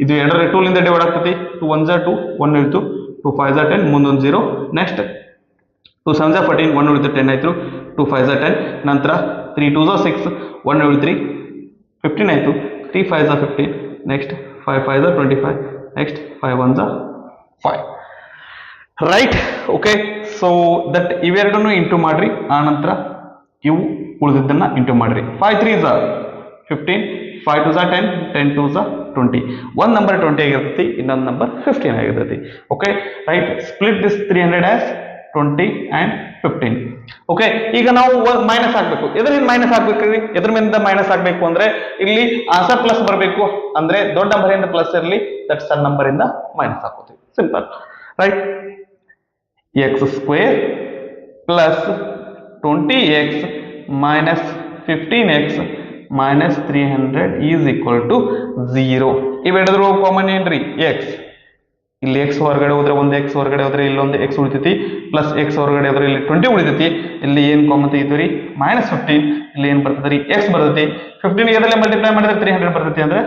ಇದು ಎರಡರ 2 ಲಿಂದ ಡಿವೈಡ್ ಆಗ್ತೈತಿ. 2 1 2 1 ಉಳಿತು, 2 5 10 ಮುಂದೊಂದು 0. ನೆಕ್ಸ್ಟ್ 2 7 14 1 ಉಳಿತು 10 ಆಯ್ತು, 2 5 10. ನಂತರ 3 2 6 1 ಉಳಿತು 15 ಆಯ್ತು, 3 5 15. Next 5 5 25. Next 5 1 5. Right. Okay, so that ಇವೆರಡನ್ನು ಇಂಟು ಮಾಡ್ರಿ, ಆ ನಂತರ ಇವು ಉಳಿದಿದ್ದನ್ನ ಇಂಟು ಮಾಡ್ರಿ. 5 3 15, 5 2 10, 10 2 20. ಒಂದು ನಂಬರ್ 20 ಆಗಿರ್ತೈತಿ, ಇನ್ನೊಂದು ನಂಬರ್ 15 ಆಗಿರ್ತೈತಿ. Okay right. Split this 300 as 20 and 15. Okay, ಈಗ ನಾವು ಮೈನಸ್ ಹಾಕ್ಬೇಕು. ಎದರಿಂದ ಮೈನಸ್ ಹಾಕ್ಬೇಕ್ರಿ, ಎದ್ರ ಮೇಲಿಂದ ಮೈನಸ್ ಹಾಕ್ಬೇಕು ಅಂದ್ರೆ ಇಲ್ಲಿ ಆನ್ಸರ್ ಪ್ಲಸ್ ಬರಬೇಕು. ಅಂದ್ರೆ ದೊಡ್ಡ ನಂಬರ್ ಇಂದ ಪ್ಲಸ್ ಇರಲಿ, ದಟ್ ಸಣ್ಣ ನಂಬರ್ ಇಂದ ಮೈನಸ್ ಹಾಕೋತೀವಿ. Simple. Right. x² plus 20x minus 15x minus 300 is equal to 0. ಇವೆರಡರ ಕಾಮನ್ ಏನ್ರಿ x. ಇಲ್ಲಿ x ಹೊರಗಡೆ ಹೋದ್ರೆ ಒಂದು x ಹೊರಗಡೆ ಹೋದ್ರೆ ಇಲ್ಲೊಂದು x ಉಳಿತೈತಿ ಪ್ಲಸ್ x ಹೊರಗಡೆ ಹೋದ್ರೆ ಇಲ್ಲಿ 20 ಉಳಿತೈತಿ. ಇಲ್ಲಿ ಏನ್ ಕಾಮನ್ ತೆಗಿತೀವಿ -15. ಇಲ್ಲಿ ಏನ್ ಬರ್ತದೆ x ಬರ್ತೈತಿ. 15 ಎದರಲ್ಲಿ ಮಲ್ಟಿಪ್ಲೈ ಮಾಡಿದ್ರೆ 300 ಬರ್ತೈತಿ ಅಂದ್ರೆ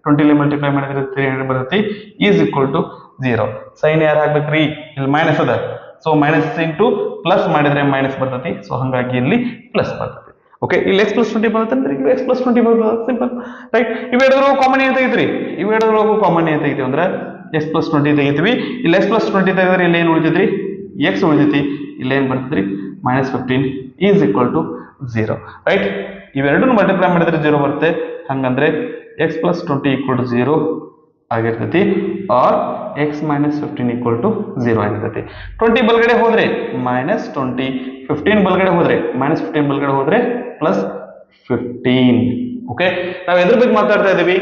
20 ಲಿ ಮಲ್ಟಿಪ್ಲೈ ಮಾಡಿದ್ರೆ 300 ಬರ್ತೈತಿ ಈಸ್ ಈಕ್ವಲ್ ಟು 0. ಸೈನ್ ಯಾರು ಹಾಕ್ಬೇಕ್ರಿ ಇಲ್ಲಿ ಮೈನಸ್ ಅದ, ಸೊ ಮೈನಸ್ ಇಂಟು ಪ್ಲಸ್ ಮಾಡಿದ್ರೆ ಮೈನಸ್ ಬರ್ತೈತಿ, ಸೊ ಹಂಗಾಗಿ ಇಲ್ಲಿ ಪ್ಲಸ್ ಬರ್ತೈತಿ. ಓಕೆ, ಇಲ್ಲಿ x ಪ್ಲಸ್ 20 ಬರುತ್ತೆ ಅಂದ್ರೆ ಇಲ್ಲಿ x ಪ್ಲಸ್ 20 ಬರ್ತದೆ, ಸಿಂಪಲ್ ರೈಟ್. ಇವೆರಡರೂ ಕಾಮನ್ ಏನ್ ತೆಗಿತ್ರಿ, ಇವೆರಡರೂ ಕಾಮನ್ ಏನ್ ತೆಗಿತೀವಿ ಅಂದ್ರೆ x ಪ್ಲಸ್ 20 ತೆಗಿತೀವಿ. ಇಲ್ಲಿ x ಪ್ಲಸ್ 20 ತೆಗೆದ್ರೆ ಇಲ್ಲಿ ಏನ್ ಉಳಿತೈತ್ರಿ x ಉಳಿತೈತಿ, ಇಲ್ಲಿ ಏನ್ ಬರ್ತೈತ್ರಿ -15 ಈಸ್ ಈಕ್ವಲ್ ಟು 0 ರೈಟ್. ಇವೆರಡನ್ನು ಮಲ್ಟಿಪ್ಲೈ ಮಾಡಿದ್ರೆ 0 ಬರುತ್ತೆ, ಹಂಗಂದ್ರೆ x ಪ್ಲಸ್ 20 ಈಕ್ವಲ್ ಟು 0 ಆಗಿರ್ತೈತಿ or x minus 15 equal to 0 ಆಗಿರ್ತೈತಿ. 20 ಬಲ್ಗಡೆ ಹೋದ್ರೆ -20, 15 ಬಲ್ಗಡೆ ಹೋದ್ರೆ -15 ಬಲ್ಗಡೆ ಹೋದ್ರೆ +15. ಓಕೆ, ನಾವು ಎದ್ರ ಬಗ್ಗೆ ಮಾತಾಡ್ತಾ ಇದೀವಿ,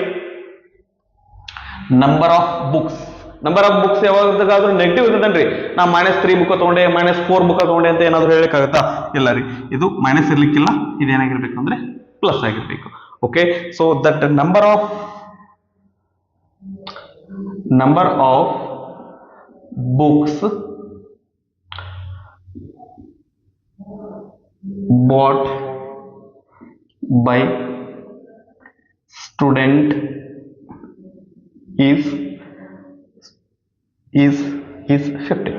number of books. Number of books ಯಾವಾಗಾದ್ರೂ ನೆಗೆಟಿವ್ ಇರ್ತದನ್ರಿ, ನಾ -3 ಬುಕ್ ತಗೊಂಡೆ -4 ಬುಕ್ ತಗೊಂಡೆ ಅಂತ ಏನಾದ್ರು ಹೇಳಕ್ಕಾಗತ್ತಾ? ಇಲ್ಲ ರೀ, ಇದು ಮೈನಸ್ ಇರ್ಲಿಕ್ಕಿಲ್ಲ, ಇದೇನಾಗಿರ್ಬೇಕು ಅಂದ್ರೆ ಪ್ಲಸ್ ಆಗಿರ್ಬೇಕು. Okay, so that number of books bought by student is 50.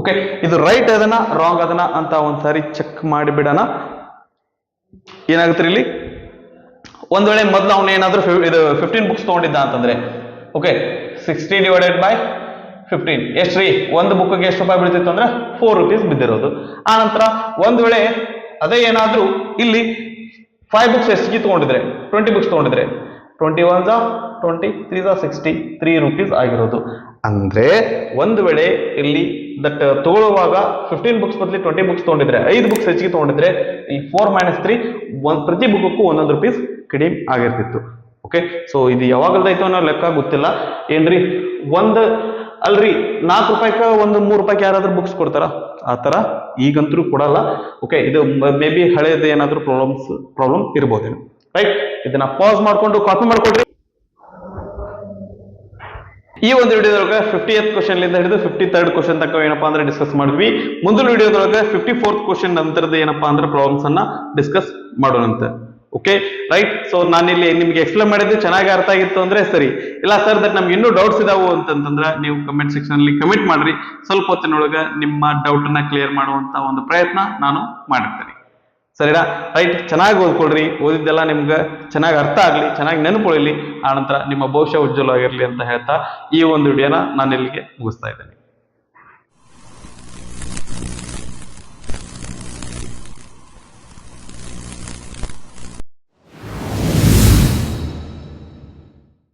Okay, ಇದು ರೈಟ್ ಅದನ್ನ ರಾಂಗ್ ಅದನ್ನ ಅಂತ ಒಂದ್ಸಾರಿ ಚೆಕ್ ಮಾಡಿಬಿಡೋಣ. ಏನಾಗುತ್ತೆ ಇಲ್ಲಿ, ಒಂದ್ ವೇಳೆ ಮೊದಲು ಅವನು ಏನಾದ್ರೂ 15 ಬುಕ್ಸ್ ತಗೊಂಡಿದ್ದ ಅಂತಂದ್ರೆ, ಓಕೆ 60 ಡಿವೈಡೆಡ್ ಬೈ 15 ಎಷ್ಟ್ರಿ, ಒಂದು ಬುಕ್ಗೆ ಎಷ್ಟು ರೂಪಾಯಿ ಬೀಳ್ತಿತ್ತು ಅಂದ್ರೆ 4 rupees ಬಿದ್ದಿರೋದು. ಆ ನಂತರ ಒಂದ್ ವೇಳೆ ಅದೇ ಏನಾದ್ರೂ ಇಲ್ಲಿ 5 ಬುಕ್ಸ್ ಎಷ್ಟಿಗೆ ತಗೊಂಡಿದ್ರೆ 20 ಬುಕ್ಸ್ ತಗೊಂಡಿದ್ರೆ 21 20 3 63 rupees ಆಗಿರೋದು. ಅಂದ್ರೆ ಒಂದು ವೇಳೆ ಇಲ್ಲಿ ದಟ್ ತಗೊಳ್ಳುವಾಗ 15 ಬುಕ್ಸ್ ಬದಲಿ 20 ಬುಕ್ಸ್ ತಗೊಂಡಿದ್ರೆ 5 ಬುಕ್ಸ್ ಹೆಚ್ಚಿಗೆ ತಗೊಂಡಿದ್ರೆ ಈ 4 - 3 ಪ್ರತಿ ಬುಕ್ಗೂ 1 ರೂಪೀಸ್ ಕಡಿಮೆ ಆಗಿರ್ತಿತ್ತು. ಓಕೆ, ಸೊ ಇದು ಯಾವಾಗಲ್ದಾಯ್ತು ಅನ್ನೋ ಲೆಕ್ಕ ಗೊತ್ತಿಲ್ಲ ಏನ್ರಿ. ಅಲ್ರಿ 4 ರೂಪಾಯಿಗೆ ಒಂದು 3 ರೂಪಾಯಿಗೆ ಯಾರಾದ್ರೂ ಬುಕ್ಸ್ ಕೊಡ್ತಾರ? ಆ ತರ ಈಗಂತೂ ಕೊಡಲ್ಲ. ಓಕೆ, ಇದು ಮೇ ಬಿ ಹಳೇದು ಏನಾದ್ರೂ ಪ್ರಾಬ್ಲಮ್ ಇರ್ಬೋದೇನು, ರೈಟ್. ಇದನ್ನ ಪಾಸ್ ಮಾಡ್ಕೊಂಡು ಕಾಪಿ ಮಾಡ್ಕೊಡ್ರಿ. ಈ ಒಂದು ವಿಡಿಯೋದೊಳಗೆ 50th ಕ್ವಶನ್ ಲಿಂದ ಹಿಡಿದು 53rd ಕ್ವಶನ್ ತನಕ ಏನಪ್ಪಾ ಅಂದ್ರೆ ಡಿಸ್ಕಸ್ ಮಾಡಿದ್ವಿ. ಮುಂದಿನ ವಿಡಿಯೋದೊಳಗೆ 54th ಕ್ವಶನ್ ನಂತರದ ಏನಪ್ಪಾ ಅಂದ್ರೆ ಪ್ರಾಬ್ಲಮ್ಸ್ ಅನ್ನ ಡಿಸ್ಕಸ್ ಮಾಡೋಣಂತ. Okay right. ಸೊ ನಾನಿಲ್ಲಿ ನಿಮ್ಗೆ ಎಕ್ಸ್ಪ್ಲೇನ್ ಮಾಡಿದ್ದು ಚೆನ್ನಾಗಿ ಅರ್ಥ ಆಗಿತ್ತು ಅಂದ್ರೆ ಸರಿ, ಇಲ್ಲ ಸರ್ ದಟ್ ನಮ್ಗೆ ಇನ್ನೂ ಡೌಟ್ಸ್ ಇದಾವು ಅಂತಂದ್ರೆ ನೀವು ಕಮೆಂಟ್ ಸೆಕ್ಷನ್ ಅಲ್ಲಿ ಕಮೆಂಟ್ ಮಾಡ್ರಿ. ಸ್ವಲ್ಪ ಹೊತ್ತಿನೊಳಗೆ ನಿಮ್ಮ ಡೌಟ್ ಅನ್ನ ಕ್ಲಿಯರ್ ಮಾಡುವಂತ ಒಂದು ಪ್ರಯತ್ನ ನಾನು ಮಾಡಿರ್ತೇನೆ. ಸರಿನಾ? ರೈಟ್. ಚೆನ್ನಾಗಿ ಓದ್ಕೊಳ್ರಿ, ಓದಿದ್ದೆಲ್ಲ ನಿಮ್ಗೆ ಚೆನ್ನಾಗಿ ಅರ್ಥ ಆಗ್ಲಿ, ಚೆನ್ನಾಗಿ ನೆನಪುಳಿಲಿ, ಆನಂತರ ನಿಮ್ಮ ಭವಿಷ್ಯ ಉಜ್ವಲವಾಗಿರ್ಲಿ ಅಂತ ಹೇಳ್ತಾ ಈ ಒಂದು ವಿಡಿಯೋನ ನಾನು ಇಲ್ಲಿಗೆ ಮುಗಿಸ್ತಾ ಇದ್ದೇನೆ.